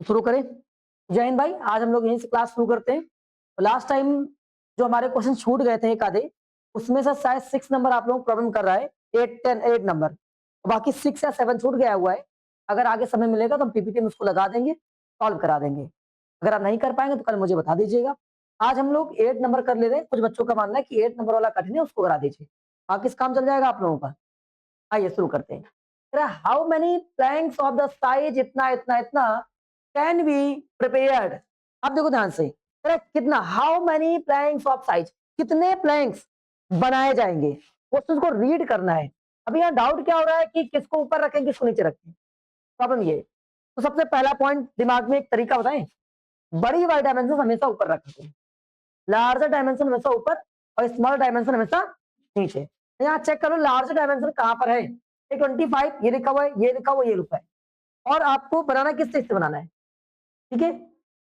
शुरू करें। जय हिंद भाई, आज हम लोग यहीं से क्लास शुरू करते हैं। लास्ट टाइम जो हमारे क्वेश्चन छूट गए थे एक आधे, उसमें से शायद 6 नंबर आप लोग प्रॉब्लम कर रहा है, 8 10 8 नंबर, बाकी 6 या 7 छूट गया हुआ है। अगर आगे समय मिलेगा तो हम पीपीटी में उसको लगा देंगे, सॉल्व करा देंगे। अगर आप नहीं कर पाएंगे तो कल मुझे बता दीजिएगा। आज हम लोग 8 नंबर कर ले रहे हैं। कुछ बच्चों का मानना है कि 8 नंबर वाला कठिन है, उसको करा दीजिए, बाकी काम चल जाएगा आप लोगों का। आइए शुरू करते हैं। How many planks of the size इतना इतना इतना कैन बी प्रिपेयर्ड। अब देखो ध्यान से, कितना, how many planks of size, कितने प्लैंक्स बनाए जाएंगे, क्वेश्चन को रीड करना है। अभी यहाँ डाउट क्या हो रहा है कि किसको ऊपर रखें किसको नीचे रखें, प्रॉब्लम ये। तो सबसे पहला पॉइंट दिमाग में एक तरीका बताएं, बड़ी वाली डायमेंशन हमेशा ऊपर रखते हैं, लार्जर डायमेंशन हमेशा ऊपर और स्मॉल डायमेंशन हमेशा नीचे। यहाँ चेक करो लार्जर डायमेंशन कहां पर है, 25 ये लिखा हुआ है, ये लिखा हुआ, ये लिखा है। और आपको बनाना किस चीज से बनाना है, ठीक है।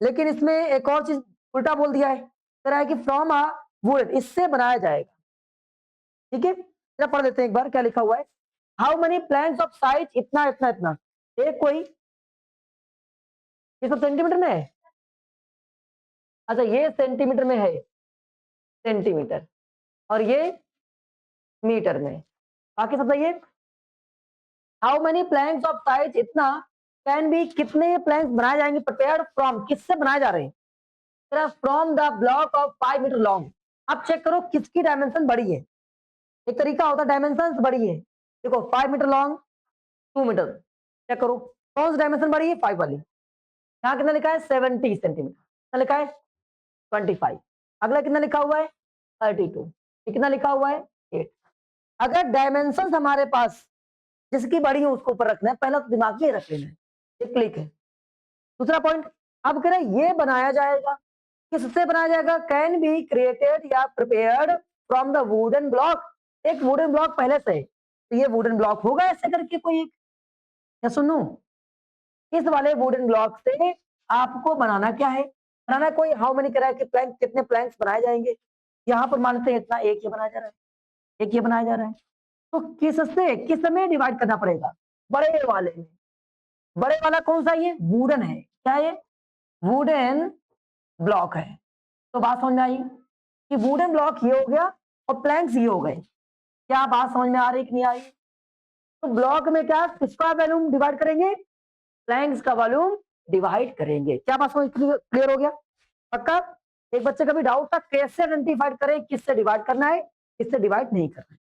लेकिन इसमें एक और चीज उल्टा बोल दिया है, कह रहा है कि फ्रॉम अ वुड, इससे बनाया जाएगा, ठीक है। जरा पढ़ देते हैं एक बार क्या लिखा हुआ है। How many planks of size इतना इतना इतना, एक कोई, ये सब सेंटीमीटर में है, अच्छा ये सेंटीमीटर में है, सेंटीमीटर, और ये मीटर में। बाकी सब सही है। How many planks of size इतना कैन बी, कितने प्लैंक्स बनाए जाएंगे प्रिपेयर्ड फ्रॉम, किससे बनाए जा रहे हैं, from the block of 5 metre long. अब चेक करो किसकी डायमेंशन बड़ी है, एक तरीका होता है डायमेंशन बड़ी है, देखो 5 मीटर लॉन्ग, 2 मीटर, चेक करो कौन सी डायमेंशन बड़ी है, 5 वाली। यहाँ कितना लिखा है 70 सेंटीमीटर, कितना लिखा है 25। अगला कितना लिखा हुआ है 32, कितना लिखा हुआ है 8। अगर डायमेंशन हमारे पास जिसकी बड़ी है उसको ऊपर रखना है, पहला तो दिमाग में रख लेना है, एक क्लिक है। दूसरा पॉइंट, अब कह रहे ये बनाया जाएगा, किससे बनाया जाएगा, कैन बी क्रिएटेड या prepared from the wooden block. एक वुडन ब्लॉक पहले से है, तो ये वुडन ब्लॉक होगा ऐसे करके कोई एक, या सुनो, इस वाले वुडन ब्लॉक से आपको बनाना क्या है, बनाना कोई, हाउ मेनी कह रहा है कि प्लैंक, कितने प्लैंक्स बनाए जाएंगे। यहाँ पर मानते हैं इतना, एक ये बनाया जा रहा है, एक ये बनाया जा रहा है, तो किससे, किस में डिवाइड करना पड़ेगा, बड़े वाले में। बड़े वाला कौन सा, ये वुडन है, क्या ये वुडन ब्लॉक है। तो बात समझ में आई कि वुडन ब्लॉक ये हो गया और प्लैंक्स ये हो गए। क्या बात समझ में आ रही कि नहीं आ रही। तो ब्लॉक में क्या, किसका वॉल्यूम डिवाइड करेंगे, प्लैंक्स का वॉल्यूम डिवाइड करेंगे। क्या बात समझ क्लियर हो गया, पक्का। एक बच्चे का भी डाउट था कैसे आइडेंटिफाइड करें किससे डिवाइड करना है किससे डिवाइड नहीं करना है।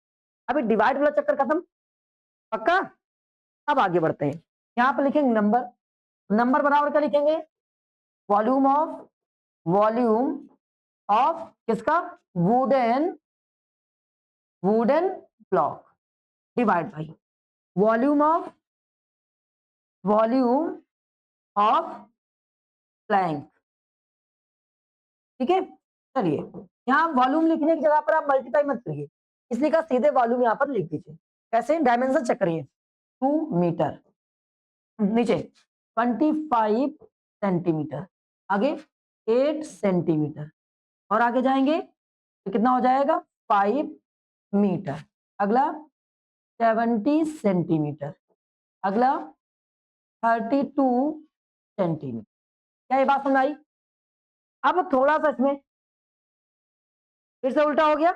अभी डिवाइड वाला चक्कर खत्म, पक्का। अब आगे बढ़ते हैं, यहाँ पर लिखेंगे नंबर, नंबर बराबर क्या लिखेंगे, वॉल्यूम ऑफ, वॉल्यूम ऑफ किसका, wooden, wooden block, divide by volume of, volume of Planck, ठीक है। चलिए यहाँ वॉल्यूम लिखने की जगह पर आप मल्टीप्लाई मत करिए, इसलिए का सीधे वॉल्यूम यहाँ पर लिख दीजिए। कैसे, डायमेंशन चेक करिए, 2 मीटर, नीचे 25 सेंटीमीटर, आगे 8 सेंटीमीटर, और आगे जाएंगे तो कितना हो जाएगा 5 मीटर, अगला 70 सेंटीमीटर, अगला 32 सेंटीमीटर। क्या ये बात समझ आई। अब थोड़ा सा इसमें फिर से उल्टा हो गया।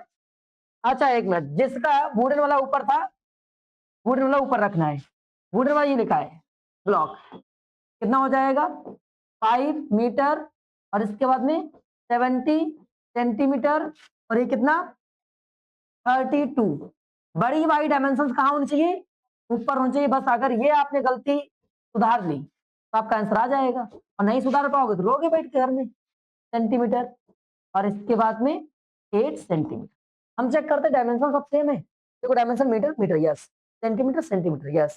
अच्छा एक मिनट, जिसका वुडन वाला ऊपर था, वुडन वाला ऊपर रखना है, वुडन वाला ये लिखा है ब्लॉक, कितना हो जाएगा 5 मीटर, और इसके बाद में 70 सेंटीमीटर, और ये कितना 32। बड़ी वाली डायमेंशन कहाँ होनी चाहिए, ऊपर होनी चाहिए। बस अगर ये आपने गलती सुधार ली तो आपका आंसर आ जाएगा, और नहीं सुधार पाओगे तो रोगे बैठ के घर में, सेंटीमीटर, और इसके बाद में 8 सेंटीमीटर। हम चेक करते डायमेंशन सब सेम है, देखो dimension metre metre yes, centimetre centimetre yes,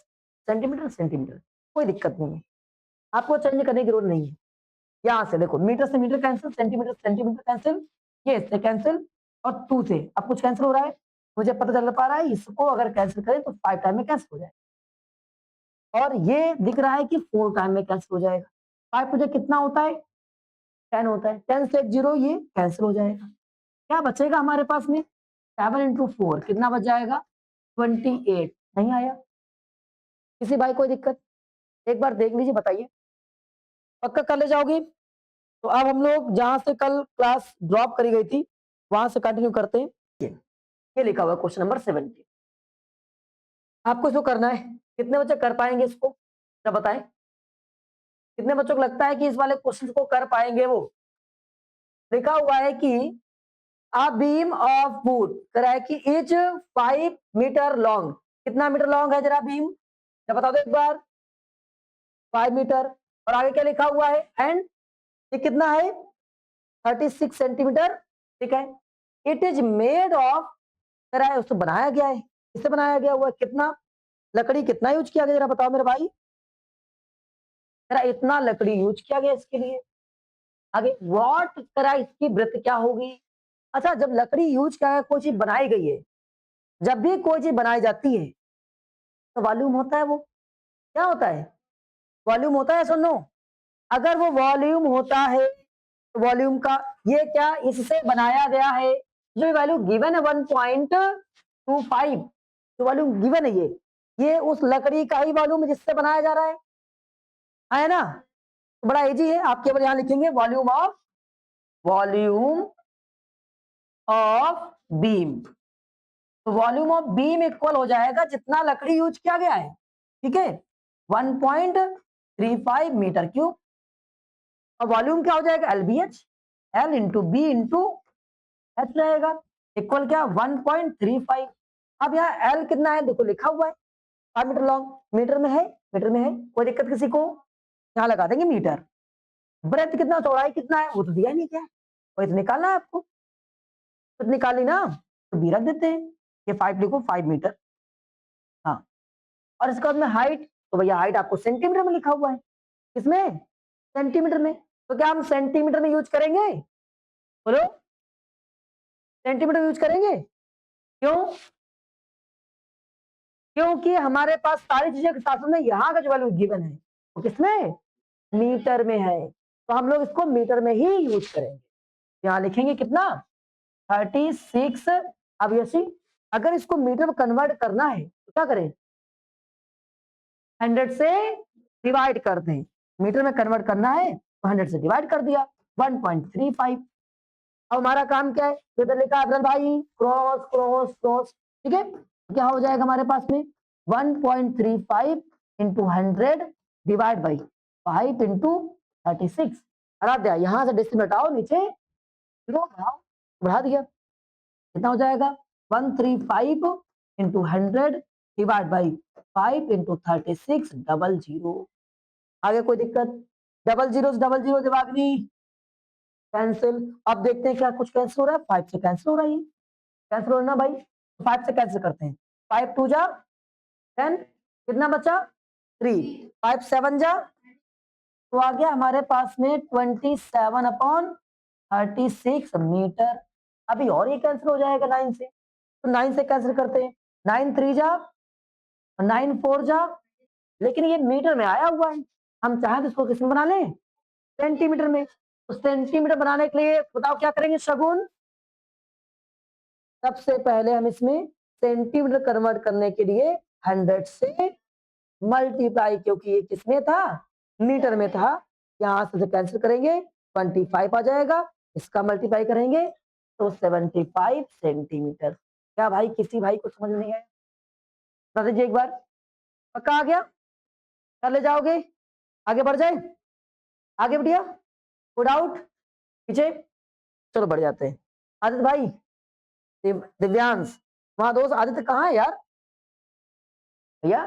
centimetre centimetre, कोई दिक्कत नहीं है, आपको चेंज करने की जरूरत नहीं है। यहाँ से देखो मीटर से metre cancel, centimetre centimetre cancel, ये इससे कैंसिल, और 2 से अब कुछ कैंसिल हो रहा है, मुझे पता चल पा रहा है इसको अगर कैंसिल करें तो 5 टाइम में कैंसिल हो जाए, और ये दिख रहा है कि 4 टाइम में कैंसिल हो जाएगा। 5 मुझे कितना होता है 10 होता है, 10 से 0 ये कैंसिल हो जाएगा। क्या बचेगा हमारे पास में 7 इंटू 4 कितना बच जाएगा 28। नहीं आया, किसी भाई कोई दिक्कत, एक बार देख लीजिए बताइए। पक्का कर ले जाओगी? तो अब हम लोग जहां से कल क्लास ड्रॉप करी गई थी वहां से कंटिन्यू करते हैं। ये लिखा हुआ क्वेश्चन नंबर 70। आपको इसको करना है। कितने बच्चे कर पाएंगे इसको, क्या बताएं? कितने बच्चों को लगता है कि इस वाले क्वेश्चन को कर पाएंगे? वो लिखा हुआ है कि a beam of wood करा कि इज 5 मीटर लॉन्ग। कितना मीटर लॉन्ग है जरा बीम, क्या बता दो एक बार? 5 मीटर। और आगे क्या लिखा हुआ है? एंड ये कितना है? 36 सेंटीमीटर। ठीक है। इट इज मेड ऑफ करा है, उसको बनाया गया है। किससे बनाया गया हुआ है? कितना लकड़ी कितना यूज किया गया जरा बताओ मेरे भाई? जरा इतना लकड़ी यूज किया गया इसके लिए। आगे व्हाट करा इसकी ब्रेथ क्या होगी? अच्छा, जब लकड़ी यूज किया गया, कोई चीज बनाई गई है, जब भी कोई चीज बनाई जाती है तो वॉल्यूम होता है। वो क्या होता है? वॉल्यूम होता है, सुनो। अगर वो वॉल्यूम होता है तो वॉल्यूम का ये क्या इससे बनाया गया है, जो वैल्यू गिवन है 1.25, जो वॉल्यूम गिवन है ये उस लकड़ी का ही वॉल्यूम है जिससे बनाया जा रहा है ना? तो बड़ा इजी है, आप केवल यहां लिखेंगे वॉल्यूम ऑफ बीम। तो वॉल्यूम ऑफ बीम इक्वल हो जाएगा जितना लकड़ी यूज किया गया है। ठीक है, 1.35 मीटर क्यूब। और वॉल्यूम क्या हो जाएगा? LBH, L into B into H रहेगा, इक्वल क्या? 1.35। अब यहाँ L कितना है देखो लिखा हुआ है 5 मीटर लॉन्ग, मीटर में है, मीटर में है, कोई दिक्कत किसी को? यहाँ लगा देंगे मीटर। ब्रेथ कितना, चौड़ाई कितना है वो तो दिया नहीं, क्या वही तो निकालना है आपको। तो निकाली ना, तो बी रख देते हैं, ये 5 लिखो, 5 मीटर। हाँ, और इसके बाद में हाइट, तो भैया हाइट आपको सेंटीमीटर में लिखा हुआ है। किसमें? सेंटीमीटर में। तो क्या हम सेंटीमीटर में यूज करेंगे? बोलो, सेंटीमीटर यूज करेंगे? क्यों? क्योंकि हमारे पास सारी चीजें के साथ में यहाँ का जो वैल्यू गिवन है वो किसमें? मीटर में है, तो हम लोग इसको मीटर में ही यूज करेंगे। यहाँ लिखेंगे कितना? 36। अब यसी अगर इसको मीटर में कन्वर्ट करना है तो क्या करें? 100 से डिवाइड कर दें। मीटर में कन्वर्ट करना है तो 100 से डिवाइड कर दिया, 1.35। अब हमारा काम क्या है? इधर लिखा है भाई क्रॉस क्रॉस क्रॉस। ठीक है, क्या हो जाएगा हमारे पास में? 1.35 इंटू 100 डिवाइड बाई 5 इंटू 36। हटा दिया, यहां से डिस्टेंस हटाओ, नीचे जीरो बढ़ाओ, बढ़ा दिया, कितना हो जाएगा? 135 into 100 divide by 5 into 36 double zero. आगे कोई दिक्कत? डबल जीरो से डबल जीरो दिमागनी कैंसिल। अब देखते हैं क्या कुछ कैंसिल हो रहा है? 5 से कैंसिल हो रहा है, कैंसिल हो रहा है ना भाई? 5 से कैंसिल करते हैं, 5 2 जा 10, कितना बचा? 3, 5 7 जा, तो आ गया हमारे पास में 27/36 मीटर। अभी और ये कैंसिल हो जाएगा 9 से, तो 9 से कैंसिल करते हैं, 9 3 जा और 9 4 जा, लेकिन ये मीटर में आया हुआ है, हम चाहें तो इसको किसमें बना लें? सेंटीमीटर में। तो सेंटीमीटर बनाने के लिए बताओ क्या करेंगे शगुन? सबसे पहले हम इसमें सेंटीमीटर कन्वर्ट करने के लिए 100 से मल्टीप्लाई, क्योंकि ये किसमें था? मीटर में था, यहां से कैंसिल करेंगे 25 आ जाएगा, इसका मल्टीप्लाई करेंगे तो 75 सेंटीमीटर। क्या भाई किसी भाई को समझ नहीं आया? बता दीजिए एक बार। पक्का आ गया? कर ले जाओगे? आगे बढ़ जाए? आगे बढ़िया, गुड आउट पीछे, चलो बढ़ जाते हैं। आदित्य भाई, दिव्यांश, वहां दोस्त आदित्य कहाँ है यार? भैया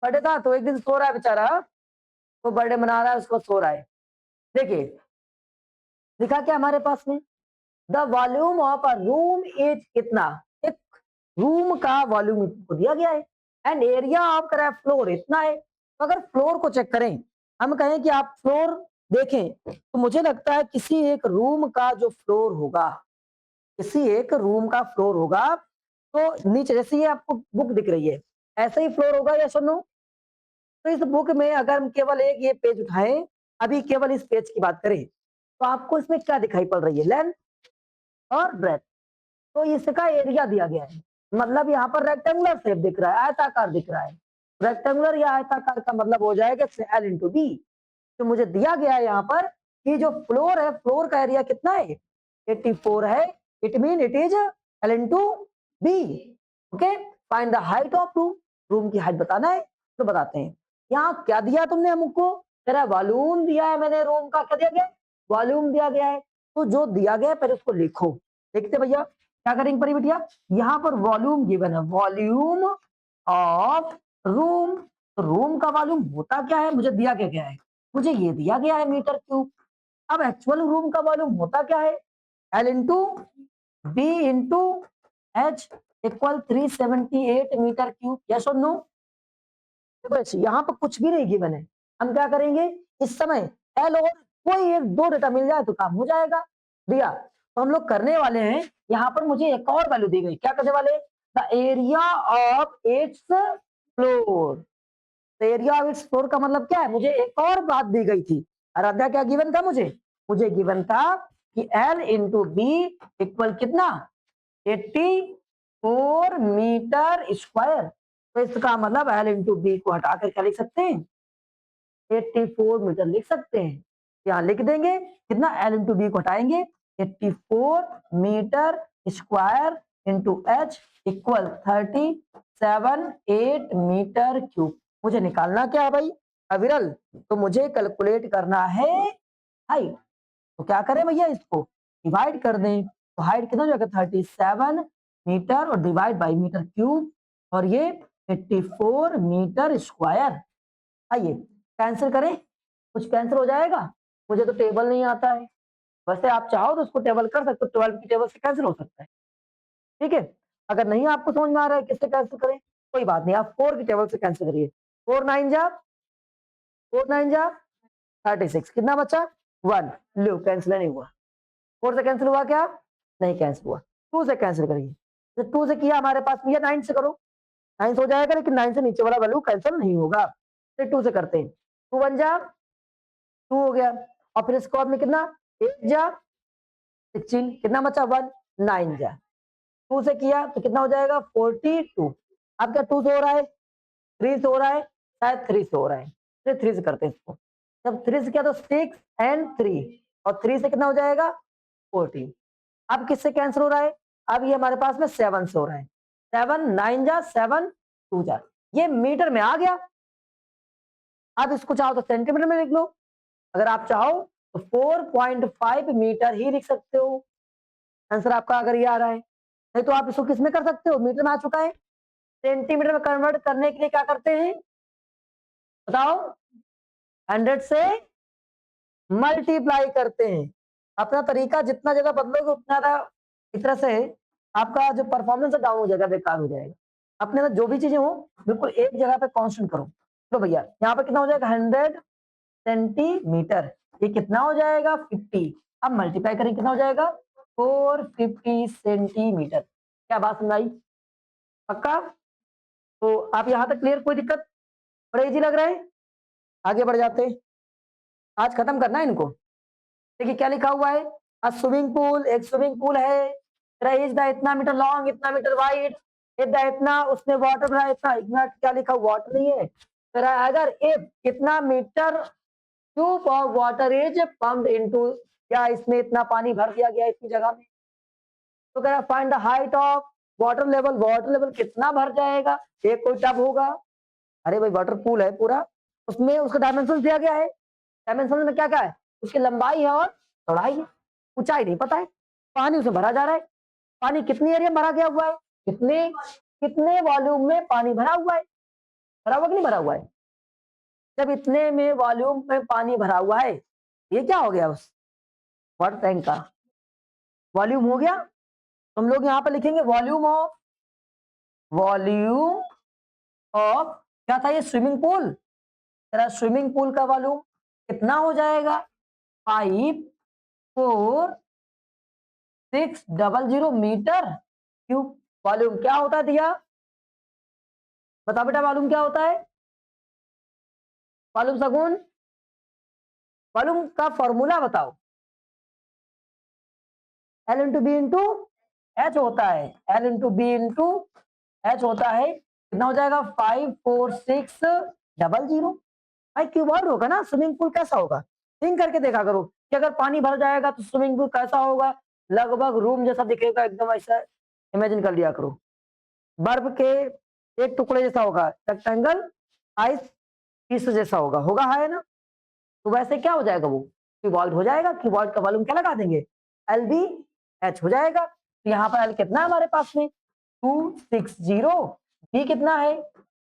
बर्थडे था तो एक दिन सो रहा है बेचारा, वो बर्थडे मना रहा है, उसको सो रहा है। देखिए लिखा क्या हमारे पास में? The volume of a room is कितना? एक रूम का वॉल्यूम को दिया गया है, एंड एरिया ऑफ करा फ्लोर इतना है। तो अगर फ्लोर को चेक करें, हम कहें कि आप फ्लोर देखें, तो मुझे लगता है किसी एक रूम का जो फ्लोर होगा, किसी एक रूम का फ्लोर होगा, तो नीचे जैसे ये आपको बुक दिख रही है ऐसे ही फ्लोर होगा, या सुनो? तो इस बुक में अगर हम केवल एक ये पेज उठाएं, अभी केवल इस पेज की बात करें, तो आपको इसमें क्या दिखाई पड़ रही है? लेंथ और ब्रेथ। तो इसका एरिया दिया गया है, मतलब यहाँ पर रेक्टेंगुलर शेप दिख रहा है, आयताकार दिख रहा है, रेक्टेंगुलर या आयताकार का मतलब हो जाएगा L इंटू बी। तो मुझे दिया गया है यहाँ पर कि जो फ्लोर है, फ्लोर का एरिया कितना है, 84 है। It mean it is L into B. Okay, find the height of room, room की हाइट बताना है। तो बताते हैं, यहाँ क्या दिया तुमने हमको, तेरा वॉल्यूम दिया है मैंने, रूम का क्या दिया गया, वॉल्यूम दिया गया है। तो जो दिया गया है पहले उसको लिखो। देखते भैया क्या करेंगे परी बिटिया, यहाँ पर वॉल्यूम गिवन है, वॉल्यूम ऑफ रूम। तो रूम का वॉल्यूम होता क्या है, मुझे दिया क्या गया है, मुझे ये दिया गया है मीटर क्यूब। अब एक्चुअल रूम का वॉल्यूम होता क्या है, L into B into H equal 378 metre cube. Yes और नो। देखो यहाँ पर कुछ भी नहीं गिवन है, हम क्या करेंगे इस समय, एल और कोई एक दो डेटा मिल जाए तो काम हो जाएगा भैया। तो हम लोग करने वाले हैं, यहाँ पर मुझे एक और वैल्यू दी गई, क्या करने वाले, the area of its floor. Area of its floor का मतलब क्या है, मुझे एक और बात दी गई थी। आराध्या क्या गिवन था, मुझे गिवन था कि L इंटू बी इक्वल कितना, 84 मीटर स्क्वायर। तो इसका मतलब L इंटू बी को हटाकर क्या लिख सकते हैं, 84 मीटर लिख सकते हैं। यहाँ लिख देंगे कितना, L इंटू बी को हटाएंगे, 84 metre square into H equal 378 metre cube. मुझे निकालना क्या है भाई अविरल, तो मुझे कैलकुलेट करना है हाइट। तो क्या करें भैया, इसको डिवाइड कर दें, तो हाइट कितना हो जाएगा 37 मीटर और डिवाइड बाई मीटर क्यूब, और ये 84 मीटर स्क्वायर। आइए कैंसिल करें, कुछ कैंसिल हो जाएगा, मुझे तो टेबल नहीं आता है। वैसे आप चाहो तो उसको टेबल कर सकते हो, 12 की टेबल से कैंसिल हो सकता है, ठीक है। अगर नहीं आपको समझ में आ रहा है किससे कैंसिल करें, कोई बात नहीं, आप 4 की टेबल से कैंसिल करिए। 4 9 जा 36, कितना बचा 1, लो कैंसिल नहीं हुआ। 4 से कैंसिल हुआ क्या, नहीं कैंसिल हुआ। 2 से कैंसिल करिए, तो 2 से किया हमारे पास भैया 9 से करो, 9 से हो जाएगा, लेकिन 9 से नीचे वाला वैल्यू कैंसिल नहीं होगा। फिर 2 से करते हैं, 2 1 जा 2 हो गया, और फिर स्क्वायर में कितना 8 जा 16, कितना बचा 1 9 जा 2 से किया तो कितना हो जाएगा 42। अब क्या 2 से हो रहा है, 3 से हो रहा है, शायद 3 से हो रहा है, फिर 3 से करते हैं इसको। जब 3 से किया तो 6 एंड 3, और 3 से कितना हो जाएगा 14। अब किससे कैंसिल हो रहा है, अब ये हमारे पास में 7 से हो रहा है, 7 9 जा 7 2 जा, ये मीटर में आ गया। अब इसको चाहो तो सेंटीमीटर में लिख लो, अगर आप चाहो तो 4.5 मीटर ही लिख सकते हो, आंसर आपका अगर ये आ रहा है। नहीं तो आप इसको किस में कर सकते हो, मीटर में आ चुका है, सेंटीमीटर में कन्वर्ट करने के लिए क्या करते हैं बताओ, 100 से मल्टीप्लाई करते हैं। अपना तरीका जितना जगह बदलोगे उतना इस तरह से आपका जो परफॉर्मेंस है डाउन हो जाएगा, बेकार हो जाएगा। अपने अंदर जो भी चीजें हो बिल्कुल एक जगह पे कांस्टेंट करो। तो भैया यहाँ पे कितना हो जाएगा 100 सेंटीमीटर, ये कितना हो जाएगा 50। अब मल्टीप्लाई करें कितना हो जाएगा 450 सेंटीमीटर। क्या बात सुनाई, पक्का। तो आप यहाँ तक क्लियर, कोई दिक्कत, बड़ा इजी लग रहा है, आगे बढ़ जाते हैं, आज खत्म करना है इनको। देखिए क्या लिखा हुआ है, स्विमिंग पूल, एक स्विमिंग पूल है, इज द इतना मीटर लॉन्ग, इतना मीटर वाइड, इतना उसने वाटर भरा, इतना क्या लिखा, वाटर नहीं है, फिर अगर इफ कितना metre cube of water is pumped into, या इसमें इतना पानी भर दिया गया इतनी जगह में, तो कह रहा find the height of water level, water level कितना भर जाएगा, एक कोई टब होगा, अरे भाई वाटर पूल है पूरा, उसमें उसका डायमेंशन दिया गया है, डायमेंशन में क्या क्या है, उसकी लंबाई है और चौड़ाई है, ऊंचाई नहीं पता है, पानी उसमें भरा जा रहा है, पानी कितनी एरिया भरा गया हुआ है, कितने कितने वॉल्यूम में पानी भरा हुआ है, भरा हुआ कि नहीं भरा हुआ है। जब इतने में वॉल्यूम में पानी भरा हुआ है, ये क्या हो गया उस वाटर टैंक का वॉल्यूम हो गया। हम लोग यहाँ पर लिखेंगे वॉल्यूम ऑफ क्या था ये, स्विमिंग पूल, तेरा स्विमिंग पूल का वॉल्यूम कितना हो जाएगा 54600 मीटर क्यूब। वॉल्यूम क्या होता दिया, बता बेटा वॉल्यूम क्या होता है, वॉल्यूम सगुन, वॉल्यूम का फॉर्मूला बताओ, L into B into H होता है, L into B into H होता है, कितना हो जाएगा 54600। भाई क्यूबॉइड होगा ना, स्विमिंग पूल कैसा होगा? थिंक करके देखा करो कि अगर पानी भर जाएगा तो स्विमिंग पूल कैसा होगा, लगभग रूम जैसा दिखेगा, एकदम ऐसा इमेजिन कर लिया करो। बर्फ के एक टुकड़े जैसा होगा, रेक्टेंगल आइस पीस जैसा होगा है ना? तो वैसे क्या हो जाएगा, वो क्यूबॉइड हो जाएगा। क्यूबॉइड का वॉल्यूम क्या लगा देंगे, एल बी एच हो जाएगा। तो यहाँ पर एल कितना है हमारे पास में 260, बी कितना है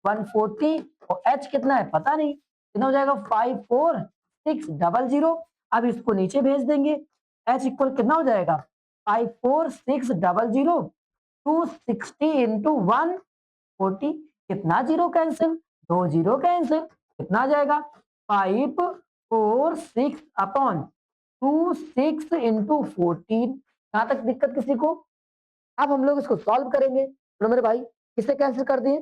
140 और एच कितना है पता नहीं, कितना हो जाएगा 54600। अब इसको नीचे भेज देंगे, एच इक्वल कितना हो जाएगा 54600, 260 इंटू 140, कितना जीरो कैंसिल, 2 जीरो कैंसिल, कितना आ जाएगा 546 अपॉन 26 इंटू 14। यहां तक दिक्कत किसी को? अब हम लोग इसको सॉल्व करेंगे। तो मेरे भाई किसे कैंसिल कर दिए,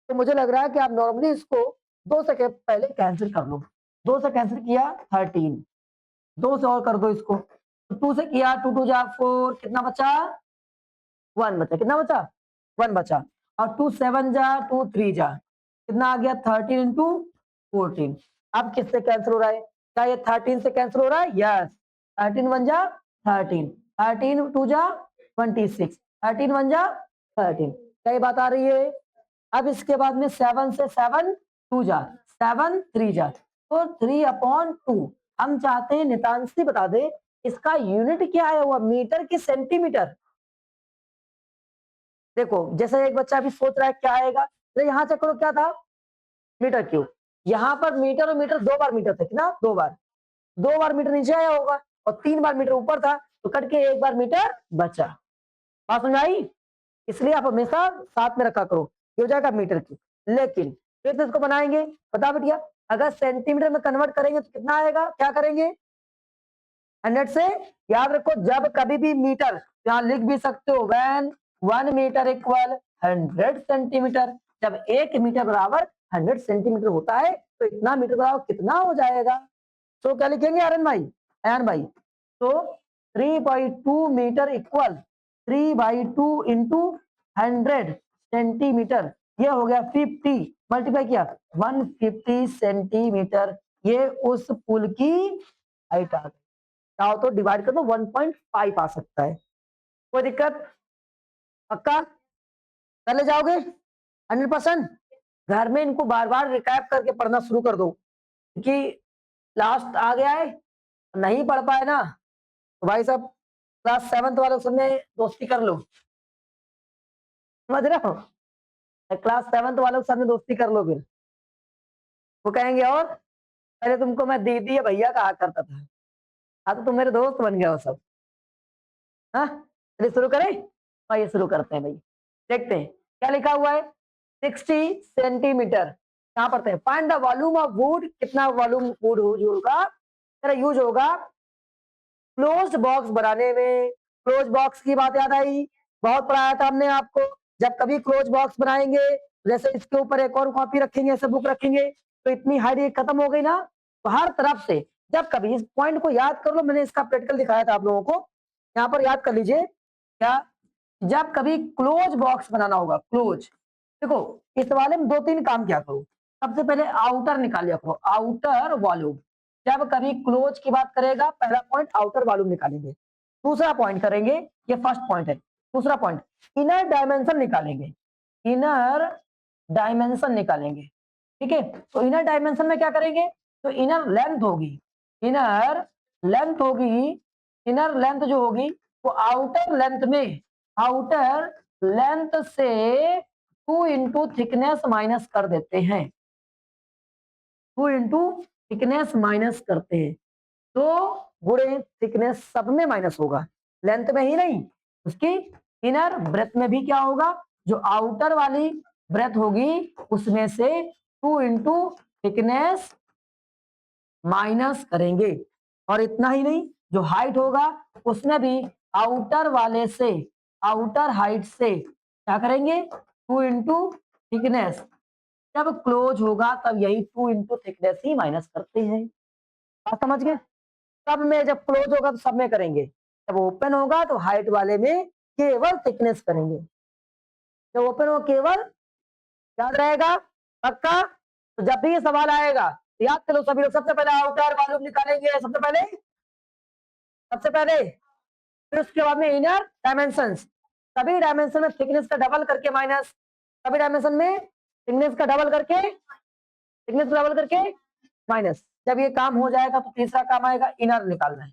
तो मुझे लग रहा है कि आप नॉर्मली इसको 2 से के पहले कैंसिल कर लो। 2 से कैंसिल किया 13, 2 से और कर दो इसको, तो 2 से किया 2 2 जा 4, कितना बचा 1 बचा, कितना बचा 1 बचा, और 2 7 जा 2 3 जा, कितना आ गया 13 इंटू 14। अब किससे कैंसिल हो रहा है, क्या ये 13 से कैंसिल हो रहा है, यस 13 1 जा 13, 13 2 जा 26, 13 1 जा 13, क्या ये बात आ रही है? अब इसके बाद में 7 से 7 2 जा 7 3 जा, तो 3/2। हम चाहते हैं नितांशी बता दे इसका यूनिट क्या है, वो मीटर की सेंटीमीटर। देखो जैसे एक बच्चा भी सोच रहा है क्या आएगा, तो यहाँ चेक करो क्या था, मीटर क्यूब। यहाँ पर मीटर और मीटर 2 बार मीटर थे ना, 2 बार मीटर नीचे आया होगा और 3 बार मीटर ऊपर था, तो कट के 1 बार मीटर बचा। बात समझ आई? इसलिए आप हमेशा साथ में रखा करो, ये हो जाएगा मीटर क्यूब। लेकिन फिर से इसको बनाएंगे, बता बेटिया अगर सेंटीमीटर में कन्वर्ट करेंगे तो कितना आएगा, क्या करेंगे 100 से। याद रखो जब कभी भी मीटर, यहाँ लिख भी सकते हो व्हेन 1 मीटर इक्वल 100 सेंटीमीटर, जब 1 मीटर बराबर 100 सेंटीमीटर होता है तो इतना मीटर बराबर कितना हो जाएगा। तो क्या लिखेंगे आर्यन भाई, तो 3/2 मीटर इक्वल 3/2 इंटू 100 सेंटीमीटर, ये हो गया 50, मल्टीप्लाई किया 150 सेंटीमीटर, ये उस पुल की हाइट आ गई। चाहो तो डिवाइड कर दो 1.5 आ सकता है, कोई दिक्कत? पक्का कर ले जाओगे 100%? घर में इनको बार बार रिकैप करके पढ़ना शुरू कर दो, क्योंकि लास्ट आ गया है, नहीं पढ़ पाए ना तो भाई साहब क्लास 7th वालों से दोस्ती कर लो, समझ रहे हो? क्लास 7th वालों के साथ में दोस्ती कर लो, फिर वो कहेंगे और पहले तुमको मैं दीदी या भैया कहा करता था, अब तो तुम मेरे दोस्त बन गए हो सब। हाँ चलिए शुरू करें, आइए शुरू करते हैं भाई। देखते हैं क्या लिखा हुआ है, 60 सेंटीमीटर। कहां पढ़ते हैं, find the volume of would, कितना वॉल्यूम वुड यूज होगा, तेरा यूज होगा क्लोज्ड बॉक्स बनाने में। क्लोज बॉक्स की बात याद आई, बहुत पढ़ाया था हमने आपको। जब कभी क्लोज बॉक्स बनाएंगे, जैसे इसके ऊपर एक और कॉपी रखेंगे, ऐसे बुक रखेंगे, तो इतनी हाइट खत्म हो गई ना, तो हर तरफ से जब कभी इस पॉइंट को याद कर लो, मैंने इसका प्रैक्टिकल दिखाया था आप लोगों को, यहाँ पर याद कर लीजिए क्या, जब कभी क्लोज बॉक्स बनाना होगा, क्लोज, देखो इस वाले में 2-3 काम किया करो। सबसे पहले आउटर निकाल लिया करो, आउटर वॉल्यूम। जब कभी क्लोज की बात करेगा, पहला पॉइंट आउटर वॉल्यूम निकालेंगे। दूसरा पॉइंट करेंगे, ये फर्स्ट पॉइंट है, दूसरा पॉइंट इनर डायमेंशन निकालेंगे, इनर डायमेंशन निकालेंगे। ठीक है, तो इनर डायमेंशन में क्या करेंगे, तो इनर लेंथ होगी, इनर लेंथ होगी, इनर लेंथ जो होगी वो आउटर लेंथ में, आउटर लेंथ से 2 इंटू थिकनेस माइनस कर देते हैं, 2 इंटू थिकनेस माइनस करते हैं, तो गुणे थिकनेस सब में माइनस होगा, लेंथ में ही नहीं, उसकी इनर ब्रेथ में भी क्या होगा, जो आउटर वाली ब्रेथ होगी उसमें से 2 इंटू थिकनेस माइनस करेंगे। और इतना ही नहीं, जो हाइट होगा उसमें भी आउटर वाले से, आउटर हाइट से क्या करेंगे 2 इंटू थिकनेस, जब क्लोज होगा तब यही 2 इंटू थिकनेस ही माइनस करते हैं। आप समझ गए? सब में जब क्लोज होगा तो सब में करेंगे, जब ओपन होगा तो हाइट वाले में केवल थिकनेस करेंगे, जब ओपन हो केवल याद रहेगा पक्का? तो जब भी ये सवाल आएगा तो याद करो सभी लोग, सबसे पहले आउटर वॉल्यूम निकालेंगे, सबसे पहले फिर उसके बाद में इनर डायमेंशंस, सभी डायमेंशन में थिकनेस का डबल करके माइनस, सभी डायमेंशन में थिकनेस का डबल करके, माइनस। जब ये काम हो जाएगा तो तीसरा काम आएगा इनर निकालना है,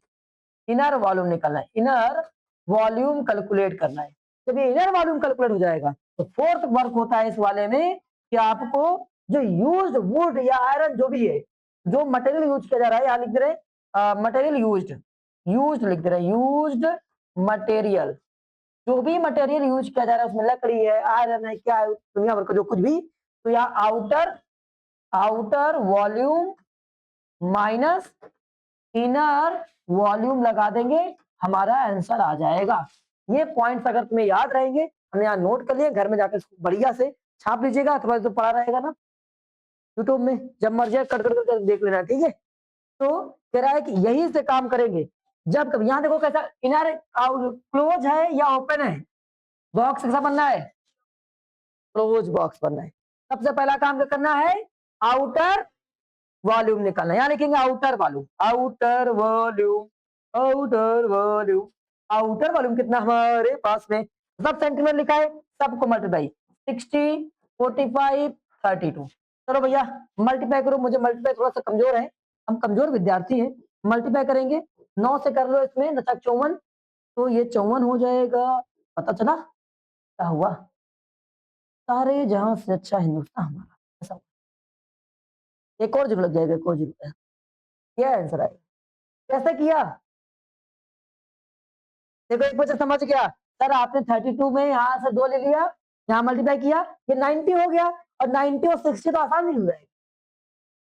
इनर वॉल्यूम निकालना है, इनर वॉल्यूम कैलकुलेट करना है। जब ये इनर वॉल्यूम कैलकुलेट हो जाएगा तो फोर्थ वर्क होता है इस वाले में कि आपको जो यूज्ड वुड या आयरन जो भी है, जो मटेरियल यूज किया जा रहा है, यहाँ लिख दे रहे मटेरियल यूज्ड लिख दे रहे यूज्ड मटेरियल, जो भी मटेरियल यूज किया जा रहा है उसमें लकड़ी है, आयरन है, क्या है, दुनिया भर का जो कुछ भी, तो यहाँ outer volume minus inner volume लगा देंगे, हमारा आंसर आ जाएगा। ये पॉइंट्स अगर तुम्हें याद रहेंगे, हमने यहाँ नोट कर लिए, घर में जाकर बढ़िया से छाप लीजिएगा, अथवा जो पढ़ा रहेगा ना यूट्यूब में, जब मर्जी कट कर देख लेना, ठीक है। तो कह रहा है कि यही से काम करेंगे जब कभी, यहाँ देखो कैसा इनर क्लोज है या ओपन है, बॉक्स कैसा बनना है, क्लोज बॉक्स बनना है। सबसे पहला काम क्या करना है, आउटर वॉल्यूम निकालना है, यहाँ लिखेंगे आउटर वॉल्यूम, आउटर वॉल्यूम कितना हमारे पास में, सब सेंटीमीटर लिखा है, सबको मल्टीप्लाई 60, 45, 32। चलो भैया मल्टीप्लाई करो, मुझे मल्टीप्लाई थोड़ा सा कमजोर है, हम कमजोर विद्यार्थी हैं, मल्टीप्लाई करेंगे 9 से कर लो इसमें, 54, तो ये 54 हो जाएगा। पता चला क्या हुआ, सारे जहां से अच्छा हिंदुस्तान हमारा, ऐसा एक और जीरो लग जाएगा, एक और जीरो, क्या आंसर आएगा, कैसे किया, देखो एक बच्चा समझ गया, सर आपने 32 में यहाँ से 2 ले लिया, यहाँ मल्टीप्लाई किया, ये 90 हो गया, और 90 और 60 तो आसान नहीं हो जाएगा,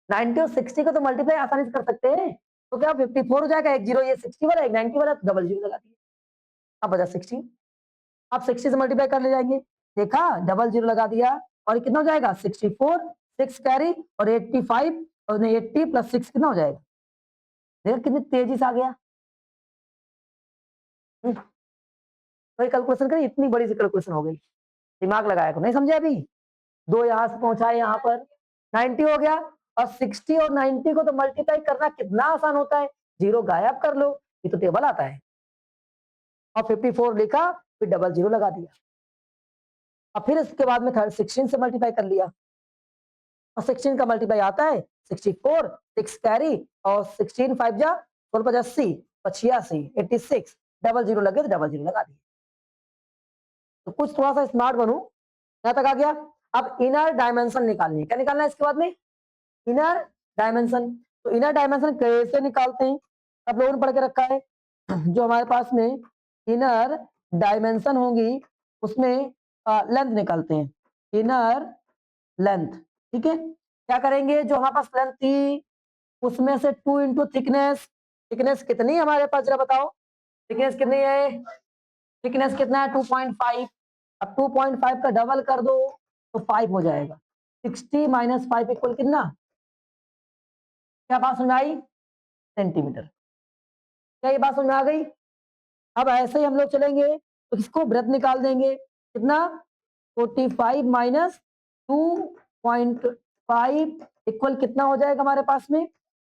90 और 60 को तो मल्टीप्लाई आसानी से कर सकते हैं, तो क्या 54 हो जाएगा, एक जीरो ये 60 वाला, एक 90 वाला, तो डबल जीरो लगा दिया, अब बचा 60, आप 60 से मल्टीप्लाई कर ले जाएंगे, देखा डबल जीरो लगा दिया, और कितना हो जाएगा 64, 6 कैरी और 85, और 80 प्लस 6 कितना हो जाएगा, देखा कितनी तेजी से आ गया। तो कैलकुलेशन करी, इतनी बड़ी सी कैलकुलेशन हो गई, दिमाग लगाया को नहीं समझे अभी, 2 यहाँ से पहुंचाए यहाँ पर 90 हो गया, और 60 और 90 को तो मल्टीप्लाई करना कितना आसान होता है, जीरो गायब कर लो, ये तो टेबल आता है, और 54 लिखा, फिर डबल जीरो लगा दिया, और फिर इसके बाद में 16 से मल्टीप्लाई कर लिया, और 16 का मल्टीप्लाई आता है 64, 6 कैरी, और 16 5 जा 16 80, 85, 86, डबल जीरो लगे तो डबल जीरो लगा दिया। तो कुछ थोड़ा सा स्मार्ट बनू, यहां तक आ गया। अब इनर डायमेंशन निकालनी है, क्या निकालना है इसके बाद में, इनर डायमेंशन। तो इनर डायमेंशन कैसे निकालते हैं, आप लोगों ने पढ़ के रखा है, जो हमारे पास में इनर डायमेंशन होंगी उसमें लेंथ निकालते हैं, इनर लेंथ, ठीक है। क्या करेंगे, जो हमारे पास लेंथ थी उसमें से 2 इंटू थिकनेस, थिकनेस कितनी हमारे पास जरा बताओ, थिकनेस कितनी है, थिकनेस कितना है 2.5, अब 2.5 का डबल कर दो तो 5 हो जाएगा, 60 माइनस 5 इक्वल कितना, क्या बात समझ आई, सेंटीमीटर, क्या ये बात समझ में आ गई। अब ऐसे ही हम लोग चलेंगे तो इसको ब्रेथ निकाल देंगे, कितना 45 माइनस 2.5 इक्वल कितना हो जाएगा हमारे पास में,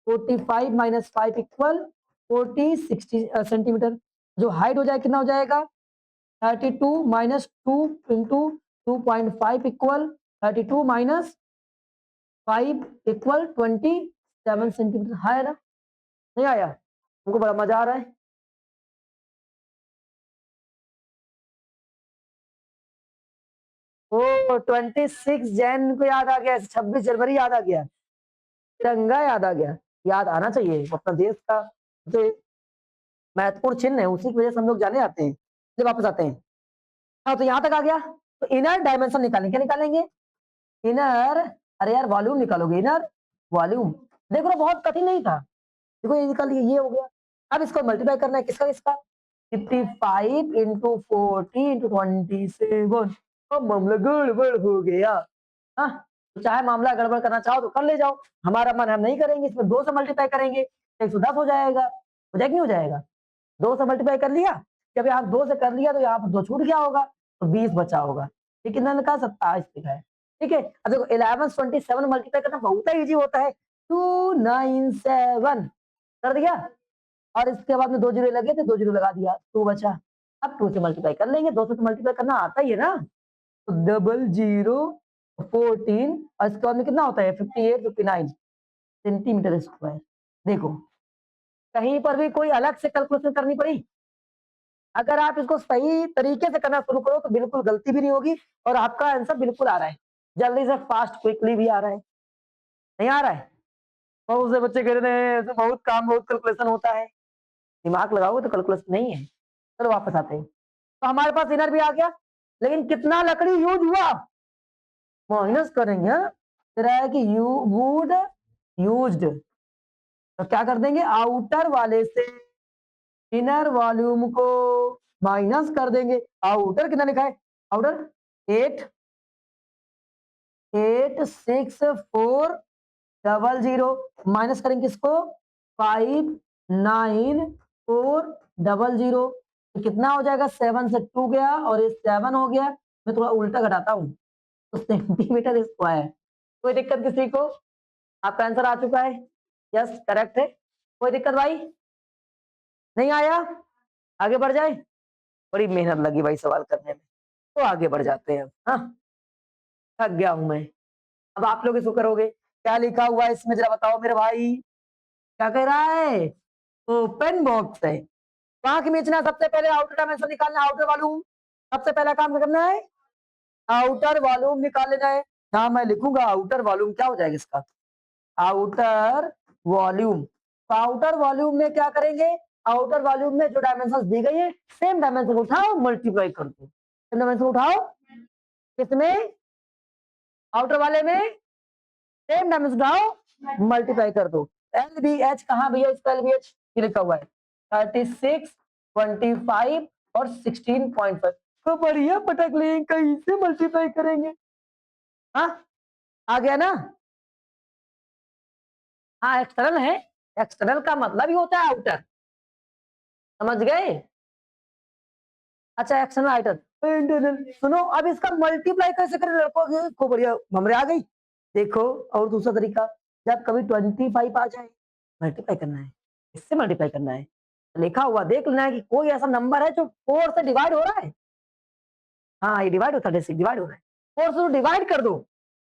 45 माइनस 5 इक्वल 40 60 सेंटीमीटर, जो हाइट हो जाएगा कितना हो जाएगा 32 minus 2 into 2.5 equal 32 minus 5 equal 27 centimetre, है ना, नहीं आया, हमको बड़ा मजा आ रहा है। ओ 26 जैन को याद आ गया, 26 जनवरी याद आ गया, तिरंगा याद आ गया, याद आना चाहिए, अपना देश का जो महत्वपूर्ण चिन्ह है, उसी की वजह से हम लोग जाने आते हैं जब वापस आते हैं। हाँ तो यहाँ तक आ गया, तो इनर डायमेंशन निकालेंगे, क्या निकालेंगे, इनर, अरे यार वॉल्यूम निकालोगे, इनर वॉल्यूम, देखो बहुत कठिन नहीं था, देखो ये निकाल लिया, ये हो गया। अब इसको मल्टीप्लाई करना है, किसका किसका, 55 इंटू 40 इंटू 27, अब मामला गड़बड़ हो गया। हाँ तो चाहे मामला गड़बड़ करना चाहो तो कर ले जाओ, हमारा मन हम नहीं करेंगे, इसमें 2 से मल्टीप्लाई करेंगे 110 हो जाएगा, हो जाएगा नहीं हो जाएगा, 2 से मल्टीप्लाई कर लिया, जब यहाँ 2 से कर लिया तो यहाँ पर 2 छूट गया होगा, तो 20 बचा होगा, ये कितना लिखा 27 लिखा है, ठीक है। अब देखो 1127 मल्टीप्लाई करना बहुत ही इजी होता है, 297 कर दिया, और इसके बाद में 2 जीरो लगे थे, 2 जीरो लगा दिया, 2 बचा। अब 2 से मल्टीप्लाई कर लेंगे, 2 से तो मल्टीप्लाई करना आता ही है ना, तो 0014 और इसके बाद में कितना होता है 58 59 सेंटीमीटर स्क्वायर। देखो कहीं पर भी कोई अलग से कैलकुलेशन करनी पड़ी? अगर आप इसको सही तरीके से करना शुरू करो तो बिल्कुल गलती भी नहीं होगी और आपका आंसर बिल्कुल आ रहा है, जल्दी से फास्ट क्विकली भी आ रहा है। नहीं आ रहा है? बहुत से बच्चे कह रहे हैं ऐसे बहुत काम बहुत कैलकुलेशन होता है, दिमाग लगाओगे तो कैलकुलेशन नहीं है। चलो वापस आते हैं, तो हमारे पास इनर भी आ गया, लेकिन कितना लकड़ी यूज हुआ माइनस करेंगे। कह रहा है कि यू वुड यूज्ड, तो क्या कर देंगे आउटर वाले से इनर वॉल्यूम को माइनस कर देंगे। आउटर कितना लिखा है, आउटर 88640 माइनस करेंगे किसको 59400, तो कितना हो जाएगा 7 से 2 गया और ये 7 हो गया। मैं थोड़ा उल्टा घटाता हूँ तो सेंटीमीटर स्क्वायर। कोई दिक्कत किसी को? आपका आंसर आ चुका है, यस करेक्ट है। कोई दिक्कत भाई? नहीं आया? आगे बढ़ जाए, बड़ी मेहनत लगी भाई सवाल करने में, तो आगे बढ़ जाते हैं। हाँ थक गया हूं मैं, अब आप लोग इसको करोगे। क्या लिखा हुआ है इसमें जरा बताओ मेरे भाई, क्या कह रहा है ओपन बॉक्स है, वहां खींचना, सबसे पहले आउटर डायमेंशन निकालना, आउटर वॉल्यूम, सबसे पहला काम क्या करना है आउटर वॉल्यूम निकाल लेना है। हाँ मैं लिखूंगा आउटर वॉल्यूम, क्या हो जाएगा इसका आउटर वॉल्यूम। तो आउटर वॉल्यूम में क्या करेंगे, आउटर वॉल्यूम में जो डायमेंशन दी गई है सेम डायमेंशन उठाओ मल्टीप्लाई कर दो, सेम डायमेंशन उठाओ, किसमें आउटर वाले में सेम डायमेंशन उठाओ मल्टीप्लाई कर दो। एल बी एच कहाँ भैया, इसका एल बी एच लिखा हुआ है 36 25 और 16.5, तो बढ़िया पटक लेंगे, कहीं से मल्टीप्लाई करेंगे। हाँ आ गया ना? हाँ एक्सटर्नल है, एक्सटर्नल का मतलब ही होता है आउटर, समझ गए? अच्छा एक्सटर्नल आइटम इंटरनल। सुनो अब इसका मल्टीप्लाई कैसे करें लड़कों को, बढ़िया मेमोरी आ गई। देखो और दूसरा तरीका, जब कभी 25 आ जाए मल्टीप्लाई करना है, इससे मल्टीप्लाई करना है, लिखा हुआ देख लेना है कि कोई ऐसा नंबर है जो 4 से डिवाइड हो रहा है। हाँ ये डिवाइड होता है, डिवाइड हो रहा है, 4 से डिवाइड कर दो,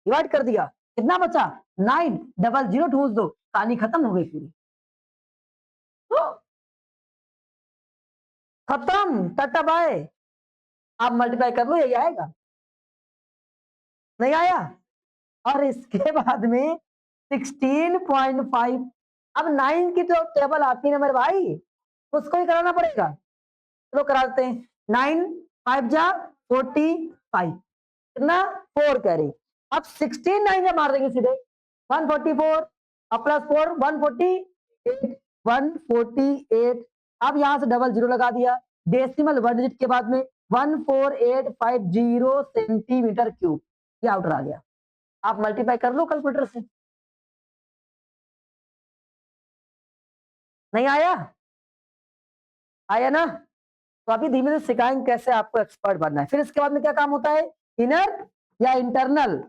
डिवाइड कर दिया, कितना बचा 9, डबल जीरो ढूंढ दो, कहानी खत्म हो गई पूरी, तो खत्म टाटा बाय। आप मल्टीप्लाई कर लो यही आएगा, नहीं आया? और इसके बाद में 16.5, अब 9 की जो टेबल आती है ना मेरे भाई उसको ही कराना पड़ेगा, चलो कराते हैं। 9 5 जा 45, कितना 4 कैरी, अब 16 9 से मार देंगे सीधे 144 और प्लस 4 148 148। अब यहां से डबल जीरो लगा दिया, डेसिमल 1 डिजिट के बाद में 14850 सेंटीमीटर क्यूब, ये आउटर आ गया। आप मल्टीप्लाई कर लो कैलकुलेटर से, नहीं आया? आया ना? तो अभी धीमे धीमे सिखाएंगे कैसे आपको एक्सपर्ट बनना है। फिर इसके बाद में क्या काम होता है, इनर या इंटरनल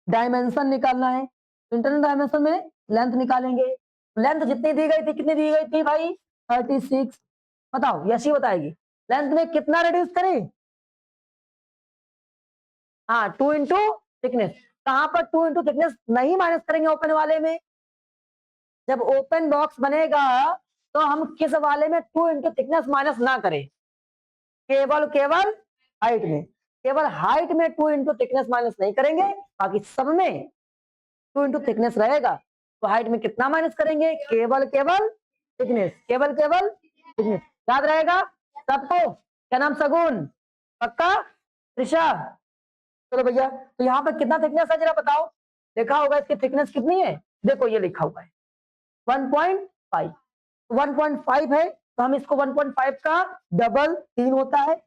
डायमेंशन निकालना है। इंटरनल डायमेंशन में लेंथ निकालेंगे, लेंथ जितनी दी गई थी, कितनी दी गई थी भाई 36, बताओ यशी बताएगी, लेंथ में कितना रिड्यूस करें, हाँ 2 इंटू थिकनेस। कहां पर 2 इंटू थिकनेस नहीं माइनस करेंगे ओपन वाले में, जब ओपन बॉक्स बनेगा तो हम किस वाले में 2 इंटू थिकनेस माइनस ना करें, केवल केवल हाइट में, केवल हाइट में 2 इंटू थिकनेस माइनस नहीं करेंगे, बाकी सब में 2 इंटू थिकनेस रहेगा। तो हाइट में कितना माइनस करेंगे, केवल केवल थिकनेस, केवल केवल थिकनेस, याद रहेगा सबको? क्या नाम सगुन, पक्का? त्रिषा, चलो भैया, तो यहाँ पर कितना थिकनेस है जरा बताओ, लिखा होगा इसकी थिकनेस कितनी है, देखो ये लिखा हुआ है 1.5, 1.5 है तो हम इसको 1.5 का डबल 3 होता है,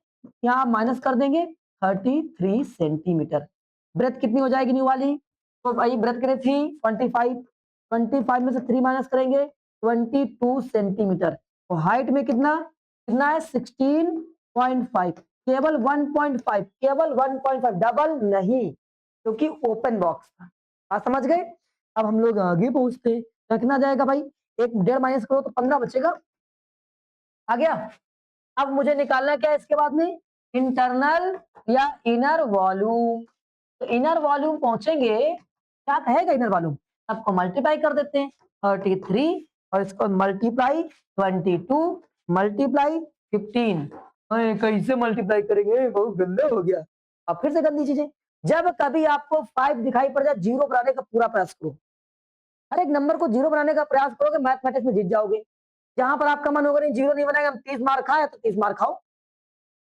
यहाँ माइनस कर देंगे 33 सेंटीमीटर। ब्रेथ कितनी हो जाएगी न्यू वाली, तो भाई ब्रेथ कितनी थी 25, 25 में से 3 माइनस करेंगे 22 सेंटीमीटर। तो हाइट में कितना कितना है 16.5, केवल 1.5, केवल 1.5, डबल नहीं, क्योंकि ओपन बॉक्स था। बात समझ गए? अब हम लोग आगे पूछते हैं, रखना जाएगा भाई, एक 1.5 माइनस करो तो 15 बचेगा। आ गया? अब मुझे निकालना क्या है इसके बाद में, इंटरनल या इनर वॉल्यूम। तो इनर वॉल्यूम पहुंचेंगे, क्या कहेगा इनर वॉल्यूम, सबको मल्टीप्लाई कर देते हैं, 33 और इसको मल्टीप्लाई 22 मल्टीप्लाई 15। कैसे मल्टीप्लाई करेंगे, बहुत गंदा हो गया। अब फिर से गंदी चीजें, जब कभी आपको 5 दिखाई पड़ जाए, जीरो बनाने का पूरा प्रयास करो। हर एक नंबर को जीरो बनाने का प्रयास करोगे, मैथमेटिक्स में जीत जाओगे। जहां पर आपका मन होगा नहीं जीरो नहीं बनाएगा, हम 30 मार्क खाए तो 30 मार्क खाओ,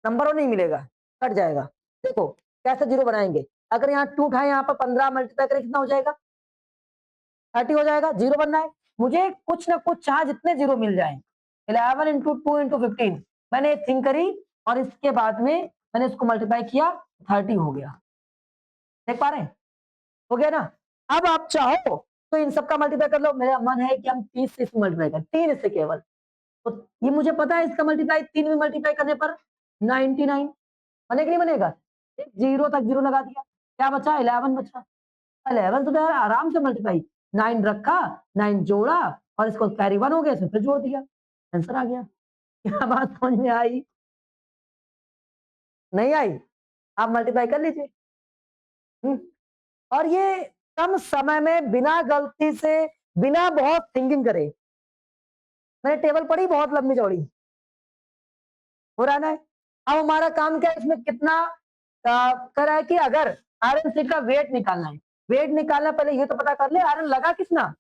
नंबरों नहीं मिलेगा, कट जाएगा। देखो कैसे जीरो बनाएंगे, अगर यहाँ 2 उठाए, यहाँ पर 15 मल्टीप्लाई करें कितना हो जाएगा, 30 हो जाएगा। जीरो बनना है मुझे, कुछ ना कुछ चाहे जितने जीरो मिल जाए। 11 इंटू 2 इंटू 15, मैंने थिंक करी और इसके बाद में मैंने इसको मल्टीप्लाई किया, 30 हो गया। देख पा रहे हैं, हो गया ना। अब आप चाहो तो इन सबका मल्टीप्लाई कर लो, मेरा मन है कि हम 30 से इसको मल्टीप्लाई करें, 3 इससे केवल, तो ये मुझे पता है इसका मल्टीप्लाई 3 में मल्टीप्लाई करने पर 99 बनेगा कि नहीं बनेगा। एक जीरो तक जीरो लगा दिया, क्या बचा, 11 बचा। 11 तो यार आराम से मल्टीप्लाई, 9 रखा, 9 जोड़ा और इसको कैरी 1 हो गया, इसमें फिर जोड़ दिया, आंसर आ गया। क्या बात समझ में आई, नहीं आई? आप मल्टीप्लाई कर लीजिए। और ये कम समय में बिना गलती से, बिना बहुत थिंकिंग करे, मैंने टेबल पढ़ी बहुत लंबी चौड़ी, हो रहा ना है। अब हमारा काम क्या है, इसमें कितना कर रहा है कि अगर आयरन सीट का वेट निकालना है, वेट निकालना पहले ये तो पता कर ले आयरन लगा कितना,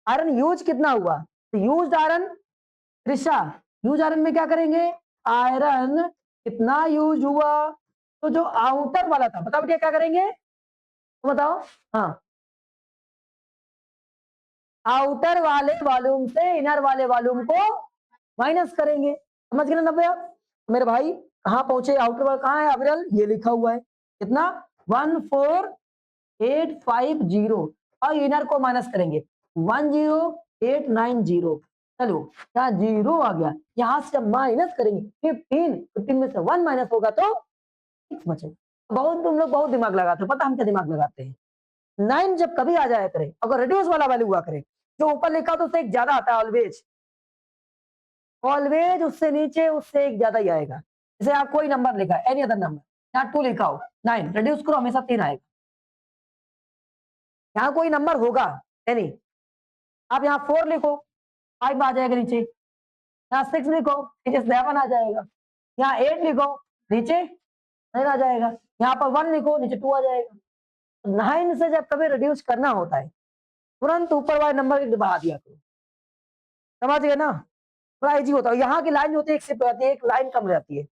आयरन यूज कितना हुआ। तो use iron, Trisha, use iron में क्या करेंगे, आयरन कितना यूज हुआ, तो जो आउटर वाला था, बताओ बेटा क्या करेंगे, तो बताओ। हाँ, आउटर वाले वॉल्यूम से इनर वाले वॉल्यूम को माइनस करेंगे, समझ गए ना नब्बे। आप मेरे भाई कहाँ पहुंचे, आउटर वाला कहाँ है अविरल, ये लिखा हुआ है कितना, 14850 और इनर को माइनस करेंगे 10890। चलो यहाँ जीरो आ गया, यहां से जब माइनस करेंगे 15 में से 1 माइनस होगा तो 6 बचेगा। बहुत तुम लोग बहुत दिमाग लगाते हो, पता हम क्या दिमाग लगाते हैं, 9 जब कभी आ जाया करे, अगर रिड्यूस वाला वैल्यू हुआ करे, जो ऊपर लिखा तो उससे एक ज्यादा आता है ऑलवेज, ऑलवेज उससे नीचे उससे एक ज्यादा ही आएगा। जैसे आप कोई नंबर लिखा है, एनी अदर नंबर, यहाँ 2 लिखा हो, 9 रिड्यूस करो हमेशा 3 आएगा। यहाँ कोई नंबर होगा एनी, आप यहाँ 4 लिखो 5 आ जाएगा नीचे, यहाँ 6 लिखो नीचे 7 आ जाएगा, यहाँ 8 लिखो नीचे 9 आ जाएगा, यहाँ पर 1 लिखो नीचे 2 आ जाएगा। 9 से जब कभी रिड्यूस करना होता है, तुरंत ऊपर वाले नंबर को बढ़ा दिया करो, समझ गए ना, थोड़ा इजी होता है। यहाँ की लाइन होती है एक शिफ्ट हो जाती है, एक लाइन कम हो जाती है।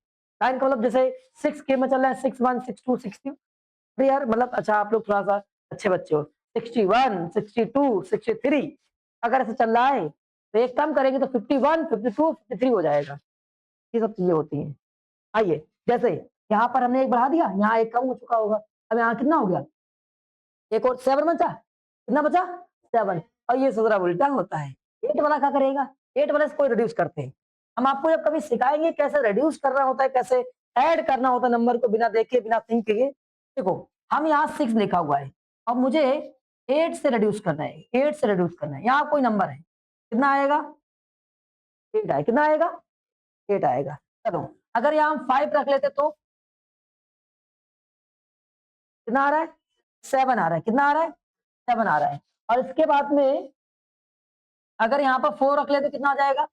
लाइन का मतलब जैसे 6 के में चल रहा है 61 62 60, अरे यार मतलब अच्छा आप लोग थोड़ा सा अच्छे बच्चे हो, 61 62 63 अगर ऐसे चल रहा है तो एक कम करेंगे तो 51 52 53 हो जाएगा। ये सब चीजें होती हैं। आइए, जैसे यहाँ पर हमने एक बढ़ा दिया, यहाँ एक कम हो चुका होगा, अब यहाँ कितना हो गया, एक और 7 बचा, कितना बचा 7। और ये जरा उल्टा होता है, 8 वाला क्या करेगा, 8 वाले से कोई रिड्यूस करते हैं। हम आपको जब कभी सिखाएंगे कैसे रिड्यूस करना होता है, कैसे ऐड करना होता है नंबर को बिना देखे बिना थिंक किए। देखो हम यहाँ 6 लिखा हुआ है और मुझे 8 से रिड्यूस करना है, 8 से रिड्यूस करना है, यहाँ कोई नंबर है, कितना आएगा 8 आएगा, कितना आएगा 8 आएगा। चलो अगर यहाँ हम 5 रख लेते तो कितना आ रहा है 7 आ रहा है, कितना आ रहा है 7 आ रहा है। और इसके बाद में अगर यहाँ पर 4 रख ले तो कितना आ जाएगा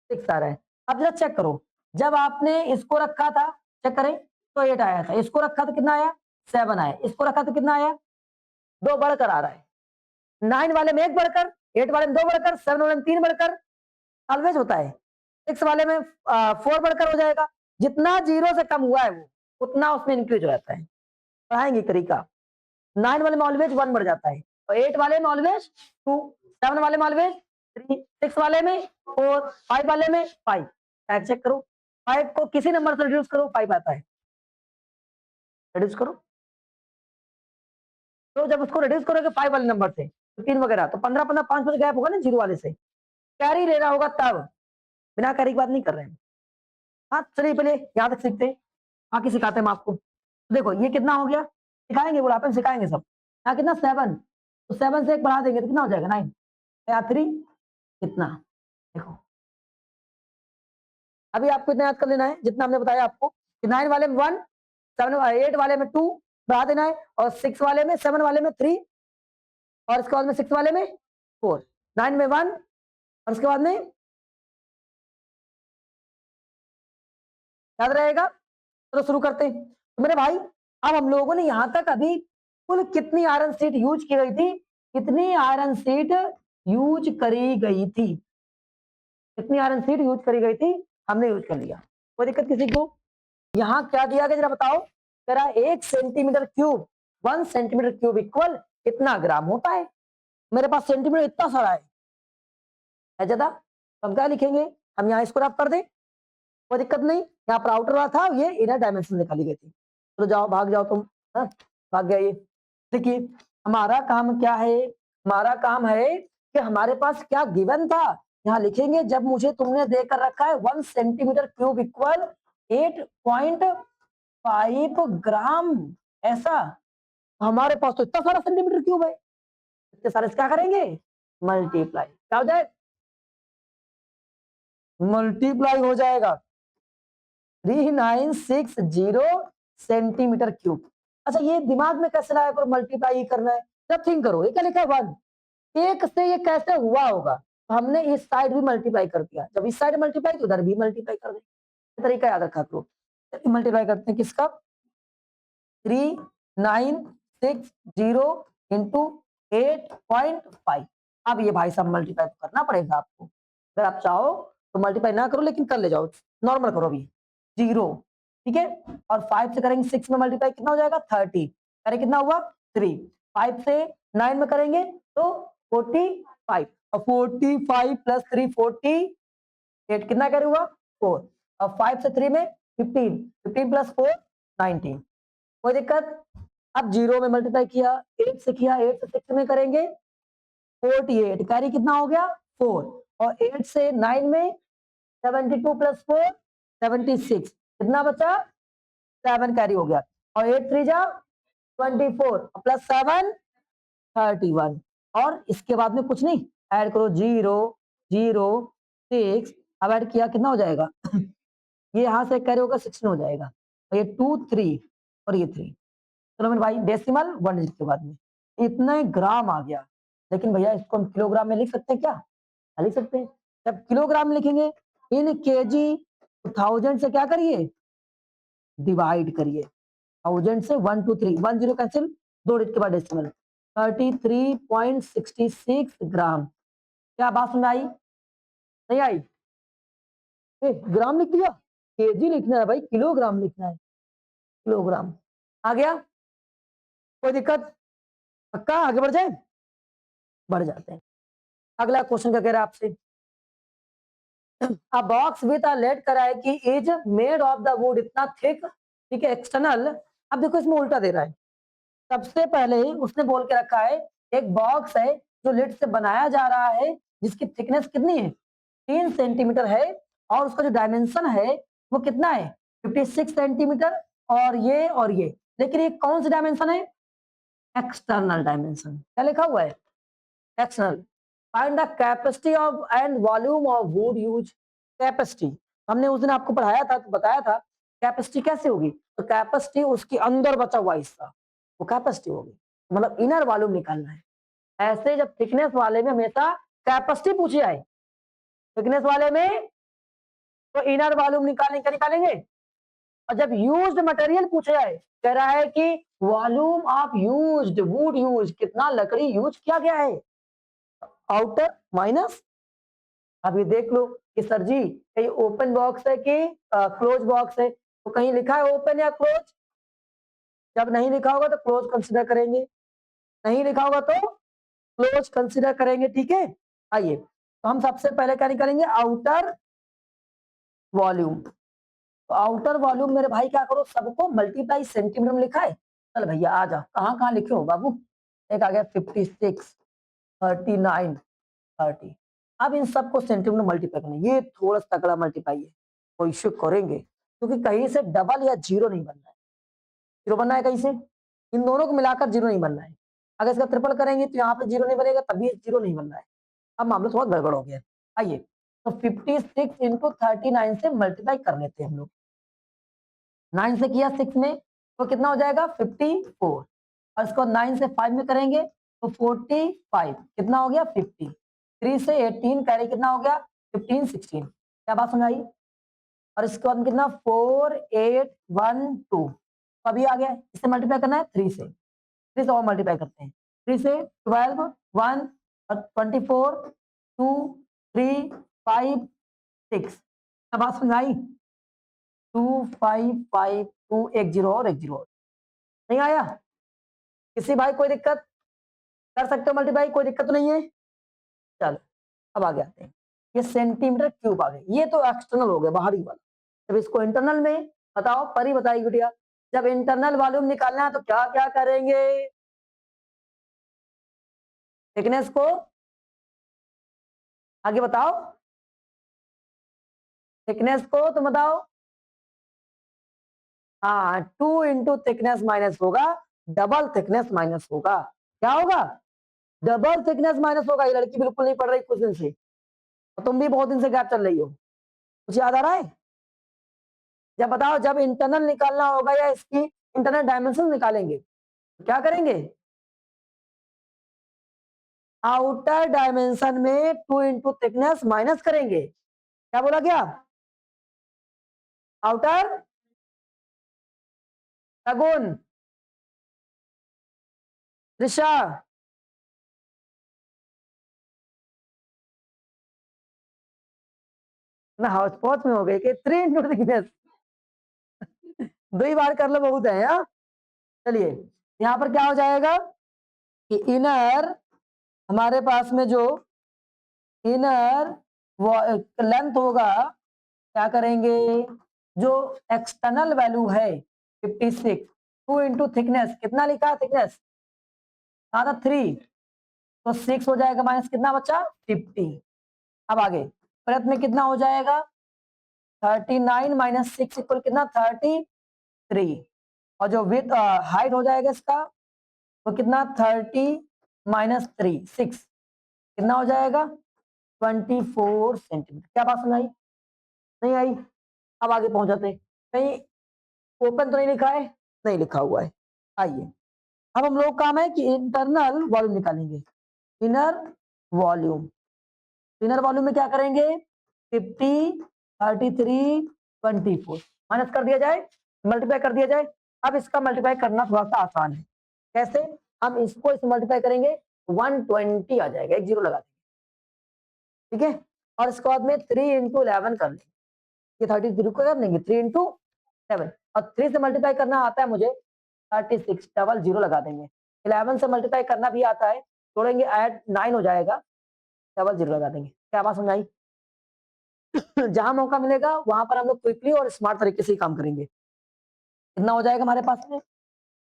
6 आ रहा है। अब जरा चेक करो, जब आपने इसको रखा था, चेक करें तो 8 आया था, इसको रखा तो कितना आया 7 आया, इसको रखा तो कितना आया 2 बढ़कर आ रहा है। 9 वाले में 1 बढ़कर, 8 वाले में 2 बढ़कर, 7 वाले में 3 बढ़कर, ऑलवेज होता है। 6 वाले में 4 बढ़कर हो जाएगा, जितना जीरो से कम हुआ है वो उतना उसमें इंक्रीज हो जाता है। पढ़ाएंगे तरीका, 9 वाले में ऑलवेज 1 बढ़ जाता है और 8 वाले में ऑलवेज 2, 7 वाले में ऑलवेज 3, 6 वाले में 4, 5 वाले में 5। चेक करो 5 को किसी नंबर से रिड्यूस करो 5 आता है, रिड्यूस करो, तो जब उसको रिड्यूस करोगे 5 वाले नंबर से तो 3 वगैरह, तो 15 15 5 5 गैप होगा ना जीरो वाले से, कैरी लेना होगा तब, बिना कैरी की बात नहीं कर रहे हैं। हाँ चलिए पहले यहाँ तक सीखते हैं, बाकी सिखाते हैं हम आपको। देखो ये कितना हो गया सिखाएंगे, बुढ़ापे में सिखाएंगे सब। यहाँ कितना 7, तो 7 से 1 बढ़ा देंगे तो कितना हो जाएगा 9 या 3 कितना, देखो अभी आपको इतना याद कर लेना है जितना हमने बताया आपको कि 9 वाले में 1, 8 वाले में 2 बढ़ा देना है, और 6 वाले में 7 वाले में 3, और इसके बाद में 6 वाले में 4, 9 में 1, और उसके बाद में याद रहेगा। तो शुरू करते हैं। तो मेरे भाई अब हम लोगों ने यहां तक अभी कुल कितनी आयरन शीट यूज की गई थी, कितनी आयरन शीट यूज करी गई थी, कितनी आयरन शीट यूज करी गई थी, हमने यूज कर लिया, कोई दिक्कत किसी को। यहाँ क्या दिया गया जरा बताओ, तेरा 1 centimetre cube, 1 centimetre cube equal कितना ग्राम होता है। मेरे पास सेंटीमीटर इतना सारा है ज्यादा, तो हम क्या लिखेंगे, हम यहाँ इसको रफ कर दें, कोई दिक्कत नहीं। यहाँ पर आउटर वाला था, ये इनर डायमेंशन निकाली गई थी। तो जाओ भाग जाओ तुम, हाँ भाग गया ये। देखिए हमारा काम क्या है, हमारा काम है कि हमारे पास क्या गिवन था, यहाँ लिखेंगे जब मुझे तुमने देकर रखा है 1 सेंटीमीटर क्यूब इक्वल 8.5 ग्राम, ऐसा हमारे पास तो इतना सारा सेंटीमीटर क्यूब है, इतने सारे से क्या करेंगे, मल्टीप्लाई, क्या हो जाए, मल्टीप्लाई हो जाएगा 3960 सेंटीमीटर क्यूब। अच्छा ये दिमाग में कैसे लाया करो, मल्टीप्लाई करना है, जब थिंक करो ये क्या लिखा है 1, एक से ये कैसे हुआ होगा, तो हमने इस साइड भी मल्टीप्लाई कर दिया, जब इस साइड मल्टीप्लाई तो उधर भी मल्टीप्लाई कर दे, तरीका याद रखा करो। मल्टीप्लाई करते हैं किसका, 3960 इंटू 8.5। अब ये भाई साहब मल्टीप्लाई तो करना पड़ेगा आपको, अगर आप चाहो तो मल्टीप्लाई ना करो लेकिन कर ले जाओ, नॉर्मल करो अभी 0, ठीक है, और 5 से करेंगे 6 में मल्टीप्लाई कितना हो जाएगा 30, अरे कितना हुआ 3, 5 से 9 में करेंगे तो 45, और 45 प्लस 3 48 कितना करे हुआ 4, और 5 से 3 में 15, 15 प्लस 4 19, कोई दिक्कत। अब 0 में मल्टीप्लाई किया, 8 से किया, 8 से 6 में करेंगे 48, कैरी कितना हो गया 4, और 8 से 9 में 72 प्लस 4 76, कितना बचा 7 कैरी हो गया, और 8 3 जा 24 प्लस 7 31, और इसके बाद में कुछ नहीं ऐड करो 0 0 6, अब ऐड किया कितना हो जाएगा ये यहां से कैरी होगा 16 हो जाएगा, और ये 2 3 और ये 3, चलो मेरे भाई डेसिमल 1 डिजिट के बाद में इतने ग्राम आ गया। लेकिन भैया इसको हम किलोग्राम में लिख सकते हैं क्या, लिख सकते हैं, जब किलोग्राम लिखेंगे इन केजी 1000 से क्या करिए डिवाइड करिए, 1000 से 1 2 3 1 0 कैंसिल, 2 डिजिट के बाद डेसिमल 33.66 ग्राम। क्या बात सुन आई, नहीं आई, ग्राम लिख दिया, केजी लिखना है भाई, किलोग्राम लिखना है, किलोग्राम आ गया, कोई दिक्कत, पक्का आगे बढ़ जाए, बढ़ जाते हैं। अगला क्वेश्चन क्या कह रहा है आपसे, a box with a lead कराई is made of the wood, इतना थिक, ठीक है, एक्सटर्नल। अब देखो इसमें उल्टा दे रहा है, सबसे पहले उसने बोल के रखा है एक बॉक्स है जो लेड से बनाया जा रहा है जिसकी थिकनेस कितनी है 3 सेंटीमीटर है, और उसका जो डायमेंशन है वो कितना है 56 सेंटीमीटर, और ये, लेकिन ये कौन सी डायमेंशन है, एक्सटर्नल डायमेंशन, क्या लिखा हुआ है external. Find the capacity of and volume of would use, capacity हमने उस दिन आपको पढ़ाया था तो बताया था कैपेसिटी कैसे होगी, तो कैपेसिटी उसके अंदर बचा हुआ हिस्सा वो कैपेसिटी होगी, मतलब इनर वॉल्यूम निकालना है। ऐसे जब थिकनेस वाले में हमेशा कैपेसिटी पूछी जाए, थिकनेस वाले में तो इनर वॉल्यूम निकालेंगे, और जब यूज्ड मटेरियल पूछा जाए कह रहा है कि volume of used would use, कितना लकड़ी यूज किया गया है, आउटर माइनस। अब ये देख लो कि सर जी ये ओपन बॉक्स है कि क्लोज बॉक्स है, तो कहीं लिखा है ओपन या क्लोज, जब नहीं लिखा होगा तो क्लोज कंसीडर करेंगे, नहीं लिखा होगा तो क्लोज कंसीडर करेंगे, ठीक है। आइए तो हम सबसे पहले क्या निकालेंगे आउटर वॉल्यूम, तो आउटर वॉल्यूम मेरे भाई क्या करो सबको मल्टीप्लाई सेंटीमीटर में लिखा है, चल भैया आ जा, कहाँ कहाँ लिखे हो बाबू, एक आ गया 56 39 30, अब इन सबको सेंटीमीटर मल्टीप्लाई करना, ये थोड़ा सा तगड़ा मल्टीप्लाई है, कोई इश्यू करेंगे क्योंकि कहीं से डबल या जीरो नहीं बनना है, जीरो बनना है कहीं से, इन दोनों को मिलाकर जीरो नहीं बनना है। अगर इसका ट्रिपल करेंगे तो यहाँ पे जीरो नहीं बनेगा, तभी जीरो नहीं बनना है। अब मामला थोड़ा गड़बड़ हो गया। आइए, तो 56 इंटू 39 से मल्टीप्लाई कर लेते हैं हम लोग। 9 से किया 6 में तो कितना हो जाएगा 54, और इसको 9 से 5 में करेंगे तो 45, कितना हो गया 50। 3 से 18 कैरी कितना हो गया 15 16। क्या बात समझ आई? और इसके बाद में कितना 4 8 1 2, अभी आ गया, इससे मल्टीप्लाई करना है 3 से। 3 से और मल्टीप्लाई करते हैं, 3 से 12 1 और 24 2 3 5 6। क्या बात समझ आई? 2 5 5 2 1 0 और 1 0 नहीं आया? किसी भाई कोई दिक्कत? कर सकते हो मल्टीप्लाई, कोई दिक्कत तो नहीं है? चलो अब आगे आते हैं। ये सेंटीमीटर क्यूब आ गए, ये तो एक्सटर्नल हो गया, बाहरी वाला। जब इसको इंटरनल में बताओ, परी बताएगी बिटिया, जब इंटरनल वॉल्यूम निकालना है तो क्या क्या करेंगे? थिकनेस को आगे बताओ, थिकनेस को तुम बताओ। हाँ, 2 इंटू थिकनेस माइनस होगा, डबल थिकनेस माइनस होगा। क्या होगा? डबल थिकनेस माइनस होगा। ये लड़की बिल्कुल नहीं पढ़ रही कुछ दिन से, और तुम भी बहुत दिन से गैप चल रही हो। कुछ याद आ रहा है? जब बताओ, जब इंटरनल निकालना होगा या इसकी इंटरनल डायमेंशन निकालेंगे, क्या करेंगे? आउटर डायमेंशन में 2 इंटू थिकनेस माइनस करेंगे। क्या बोला क्या? आउटर सगुन त्रिशा, ना हाउस पॉच में हो गए कि 3 इंटू थिकनेस। दो ही बार कर लो, बहुत है यार। चलिए, यहां पर क्या हो जाएगा कि इनर, हमारे पास में जो इनर लेंथ होगा, क्या करेंगे, जो एक्सटर्नल वैल्यू है 56, 2 इंटू थिकनेस, कितना लिखा थिकनेस कहा था 3, तो 6 हो जाएगा, माइनस कितना बचा 50। अब आगे प्रयत्न में कितना हो जाएगा 39 माइनस 6 इक्वल कितना 33, और जो विथ हाइट हो जाएगा इसका वो कितना 30 माइनस 3 6, कितना हो जाएगा 24 सेंटीमीटर। क्या बात सुनाई? नहीं आई? अब आगे पहुंच जाते हैं। कहीं ओपन तो नहीं लिखा है? नहीं लिखा हुआ है। आइए, अब हम लोग काम है कि इंटरनल वॉल्यूम निकालेंगे। इनर वॉल्यूम, इनर वॉल्यूम में क्या करेंगे 50 33 24 माइनस कर दिया जाए, मल्टीप्लाई कर दिया जाए। अब इसका मल्टीप्लाई करना थोड़ा सा आसान है। कैसे? हम इसको इस मल्टीप्लाई करेंगे 120 आ जाएगा, एक जीरो लगा देंगे, ठीक है। और इसके बाद में 3 इंटू 11 कर लेंगे, ये 33 को कर लेंगे 3 इंटू 7, और 3 से मल्टीप्लाई करना आता है मुझे 36, डबल जीरो लगा देंगे। 11 से मल्टीप्लाई करना भी आता है, जोड़ेंगे ऐड 9 हो जाएगा, डबल जीरो लगा देंगे। क्या बात समझ आई? जहां मौका मिलेगा वहां पर हम लोग क्विकली और स्मार्ट तरीके से काम करेंगे। कितना हो जाएगा हमारे पास में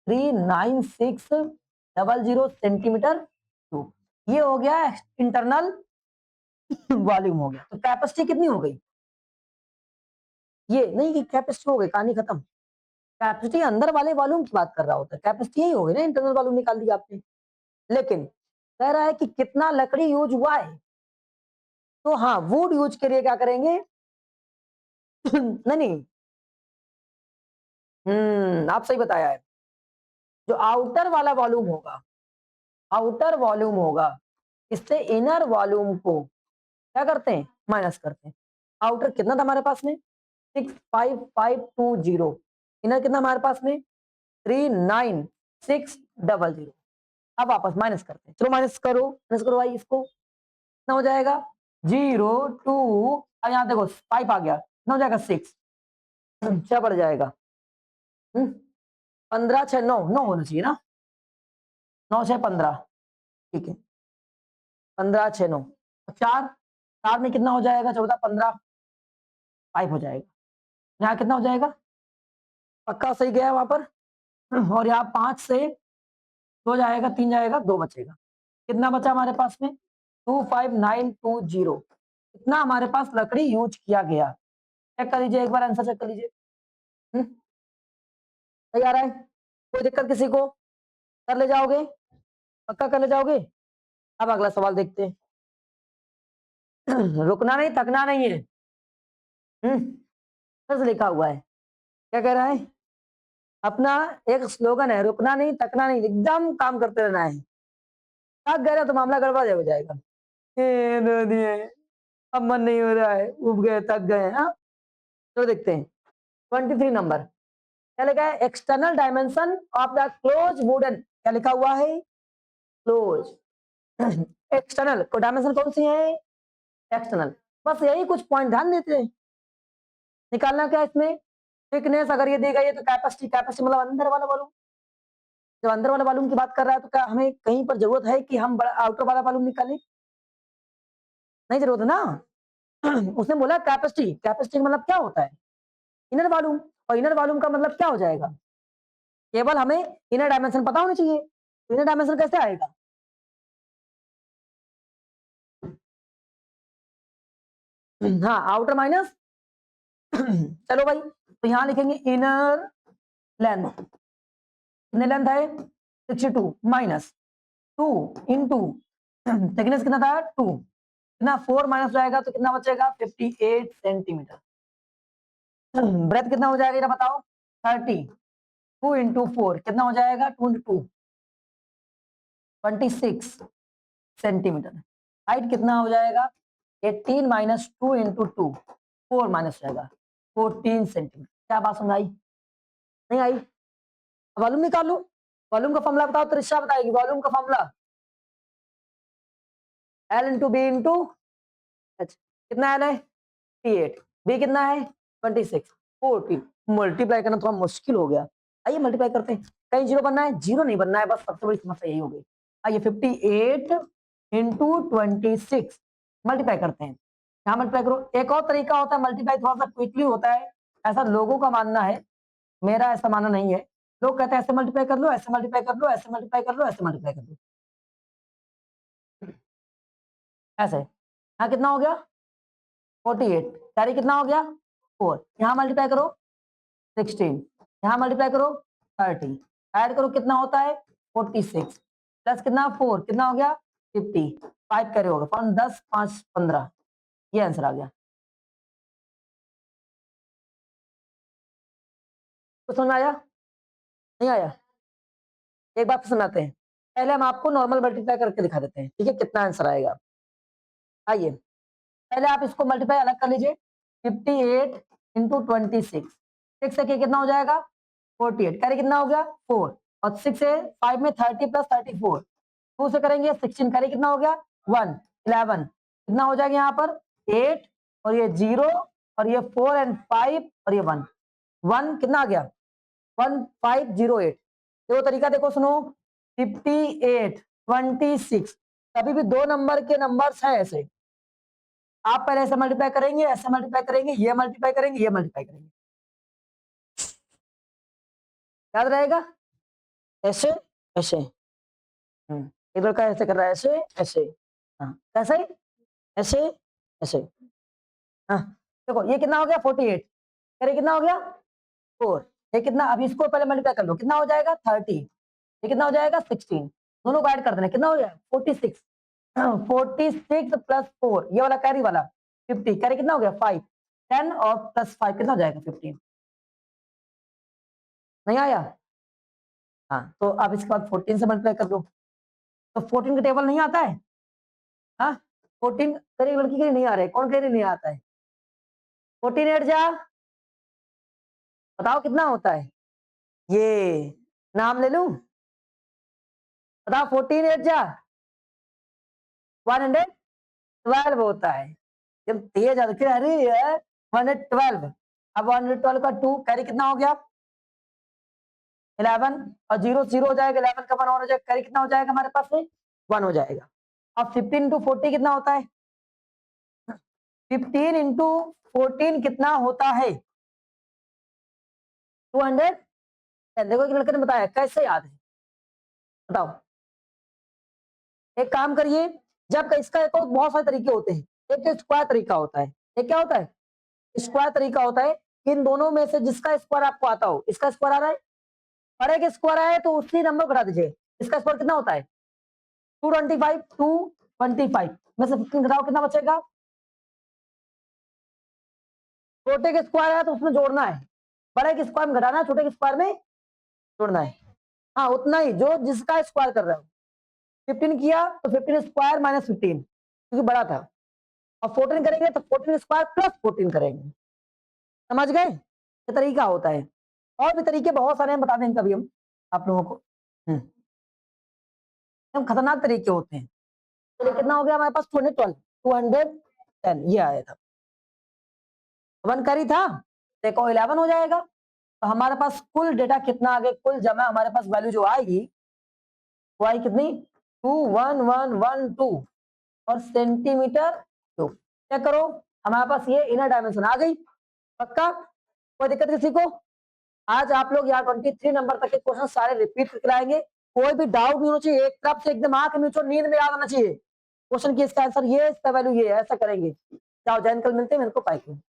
39600 सेंटीमीटर क्यूब। ये हो गया इंटरनल वॉल्यूम हो गया। तो कैपेसिटी कितनी हो गई? ये नहीं कि कैपेसिटी हो गई, कहानी खत्म। कैपेसिटी अंदर वाले वॉल्यूम की बात कर रहा होता है, कैपेसिटी यही हो गई ना, इंटरनल वॉल्यूम निकाल दिया आपने। लेकिन कह रहा है कि कितना लकड़ी यूज हुआ है, तो हाँ वुड यूज के लिए क्या करेंगे नहीं नहीं, आप सही बताया है। जो आउटर वाला वॉल्यूम होगा, आउटर वॉल्यूम होगा, इससे इनर वॉल्यूम को क्या करते हैं माइनस करते हैं। आउटर कितना था हमारे पास में 65520, इनर कितना हमारे पास में 39600। अब वापस माइनस करते हैं, चलो माइनस करो भाई, इसको कितना हो जाएगा 0 2, अब यहाँ देखो 5 आ गया, कितना हो जाएगा 6, 6 बढ़ जाएगा 15 6 9 9 होना चाहिए ना, 9 6 15, ठीक है 15 6 9, 4 4 में कितना हो जाएगा 14 15, 5 हो जाएगा। यहाँ कितना हो जाएगा, पक्का सही गया वहां पर। और यहाँ 5 से 2 जाएगा, 3 जाएगा, 2 बचेगा। कितना बचा हमारे पास में 25920, इतना हमारे पास लकड़ी यूज किया गया। चेक कर लीजिए एक बार, आंसर चेक कर लीजिए। सही आ रहा है? कोई दिक्कत किसी को? कर ले जाओगे, पक्का कर ले जाओगे। अब अगला सवाल देखते हैं। रुकना नहीं, थकना नहीं है। फिर से लिखा हुआ है, क्या कह रहा है? अपना एक स्लोगन है, रुकना नहीं, थकना नहीं, एकदम काम करते रहना है। थक गए ना तो मामला गड़बड़ हो जाएगा। दो दिए, अब मन नहीं हो रहा है, उब गए, थक गए। हाँ, तो देखते हैं 23 नंबर क्या लिखा है? External dimension of the close wooden, क्या लिखा हुआ है? क्लोज। एक्सटर्नल को डायमेंशन कौन सी है? एक्सटर्नल। बस यही कुछ पॉइंट ध्यान देते हैं। निकालना क्या इसमें? थिकनेस अगर ये दी गई है तो कैपेसिटी, कैपेसिटी मतलब अंदर वाला वॉल्यूम। जब अंदर वाला वॉल्यूम की बात कर रहा है तो क्या हमें कहीं पर जरूरत है कि हम आउटर वाला वॉल्यूम निकालें? नहीं जरूरत है ना। उसने बोला कैपेसिटी, कैपेसिटी का मतलब क्या होता है? Inner volume. और इनर वॉल्यूम का मतलब क्या हो जाएगा? केवल हमें इनर डायमेंशन पता होना चाहिए। इनर डायमेंशन कैसे आएगा? हाँ, आउटर माइनस। चलो भाई, तो यहां लिखेंगे इनर लेंथ। कितने लेंथ है? 62 माइनस 2 इंटू थिकनेस कितना था? 2। कितना 4 माइनस जाएगा तो कितना बचेगा? 58 सेंटीमीटर। ब्रेथ कितना हो जाएगा ये बताओ? 30। 2 इंटू 4 कितना हो जाएगा? 22, 26 सेंटीमीटर। हाइट कितना हो जाएगा? 18 माइनस 2 इंटू 2, 4 माइनस जाएगा 14 सेंटीमीटर। क्या बात समझ आई? नहीं आई? वॉल्यूम निकाल लो। वॉल्यूम का फॉर्मूला बताओ, त्रिशा बताएगी वॉल्यूम का formula. L into B into H. कितना एल है? 58। बी कितना है? 26। 14। मल्टीप्लाई करना थोड़ा मुश्किल हो गया। आइए मल्टीप्लाई करते हैं। कहीं जीरो बनना है? जीरो नहीं बनना है, बस सबसे बड़ी समस्या यही हो गई। आइए 58 इंटू 26 मल्टीप्लाई करते हैं। यहाँ मल्टीप्लाई करो। एक और तरीका होता है मल्टीप्लाई, थोड़ा सा क्विकली होता है, ऐसा लोगों का मानना है, मेरा ऐसा मानना नहीं है। लोग कहते हैं ऐसे मल्टीप्लाई कर लो, ऐसे मल्टीप्लाई कर लो, ऐसे मल्टीप्लाई कर लो, ऐसे मल्टीप्लाई कर लो, ऐसे। यहाँ कितना हो गया? 48। कैरी कितना हो गया? 4। यहाँ मल्टीप्लाई करो 16। यहाँ मल्टीप्लाई करो 30। ऐड करो कितना होता है? 46 प्लस कितना? 4 कितना हो गया? 50। 5 करे होगा 5 10 5 15। ये आंसर आ गया। कुछ समझ में आया? नहीं आया? एक बात समझाते हैं। पहले हम आपको नॉर्मल मल्टीप्लाई करके दिखा देते हैं, ठीक है, कितना आंसर आएगा। आइए पहले आप इसको मल्टीप्लाई अलग कर लीजिए। 58 इंटू 26, 6 से कितना हो जाएगा? 48। कैरी कितना हो गया? 4। और 6 से 5 में 30 प्लस 34। 2 से करेंगे 16। कैरी कितना हो गया? 1। 11 कितना हो जाएगा यहाँ पर? 8 और ये 0 और ये 4 एंड 5 और ये 1। 1 कितना आ गया? 1508। देखो तरीका देखो, सुनो। 58 26, कभी भी दो नंबर के नंबर्स हैं ऐसे, आप पहले ऐसे मल्टीप्लाई करेंगे, ऐसे मल्टीप्लाई करेंगे, ये मल्टीप्लाई करेंगे, ये मल्टीप्लाई करेंगे, याद रहेगा? ऐसे ऐसे। ये लड़का ऐसे कर रहा है, ऐसे ऐसे। हाँ कैसे? ऐसे ऐसे। हाँ देखो ये कितना हो गया? 48। करे कितना हो गया? 4। ये कितना? अब इसको पहले मल्टीप्लाई कर लो, कितना हो जाएगा? 30। ये कितना हो जाएगा? 16। दोनों को ऐड कर देना, कितना हो जाएगा? 46। 46 प्लस 4, ये वाला कैरी वाला 50। कैरी कितना हो गया? 5। 10 और प्लस 5 कितना हो जाएगा? 15। नहीं आया? हाँ तो अब इसके बाद 14 से मल्टीप्लाई कर दो। तो 14 का टेबल नहीं आता है? हाँ 14 करी लड़की के लिए नहीं आ रहे, कौन कह रही नहीं आता है? 14 एट जा, बताओ कितना होता है? ये नाम ले लूं? बताओ 14 एट जा 112 होता है। जब तेज आ फिर अरे यार 112। अब 112 का 2 कैरी कितना हो गया? 11 और 0 0 हो जाएगा, 11 का 1 और हो जाएगा, कैरी कितना हो जाएगा हमारे पास में? 1 हो जाएगा। अब 15 इंटू 40 कितना होता है? 15 इंटू 14 कितना होता है? 200। देखो एक लड़के ने बताया, कैसे याद है बताओ? एक काम करिए, जब इसका एक और बहुत सारे तरीके होते हैं। एक तो स्क्वायर तरीका होता है, एक क्या होता है? स्क्वायर तरीका होता है। इन दोनों में से जिसका स्क्वायर आपको आता हो, इसका स्क्वायर आ रहा है, बड़े के स्क्वायर आए तो उसी नंबर घटा दीजिए। इसका स्क्वायर कितना होता है 225 225 में से 15 घटाओ कितना बचेगा छोटे के स्क्वायर है तो उसमें जोड़ना है बड़े के स्क्वायर में घटाना है छोटे के स्क्वायर में जोड़ना है हाँ उतना ही जो जिसका स्क्वायर कर रहे हो 15 किया तो 15 स्क्वायर माइनस 15 क्योंकि बड़ा था और 14 करेंगे तो 14 स्क्वायर प्लस 14 करेंगे समझ गए ये तरीका होता है और भी तरीके बहुत सारे हैं बता देंगे कभी हम आप लोगों को हम खतरनाक तरीके होते हैं तो कितना हो गया हमारे पास 210 ये आया था 1 करी था देखो 11 हो जाएगा तो हमारे पास कुल डेटा कितना आ गया कुल जमा हमारे पास वैल्यू जो आएगी वो आई कितनी 21112 और सेंटीमीटर क्यूब चेक करो हमारे पास ये इनर डायमेंशन आ गई पक्का कोई दिक्कत किसी को आज आप लोग यहाँ 23 नंबर तक के क्वेश्चन सारे रिपीट करके लाएंगे कोई भी डाउट नहीं होना चाहिए एक तरफ से एकदम आंख नीचे नींद में याद आना चाहिए क्वेश्चन की इसका आंसर ये इसका वैल्यू ये ऐसा करेंगे जाओ जैन कल मिलते हैं मेरे को पाइक में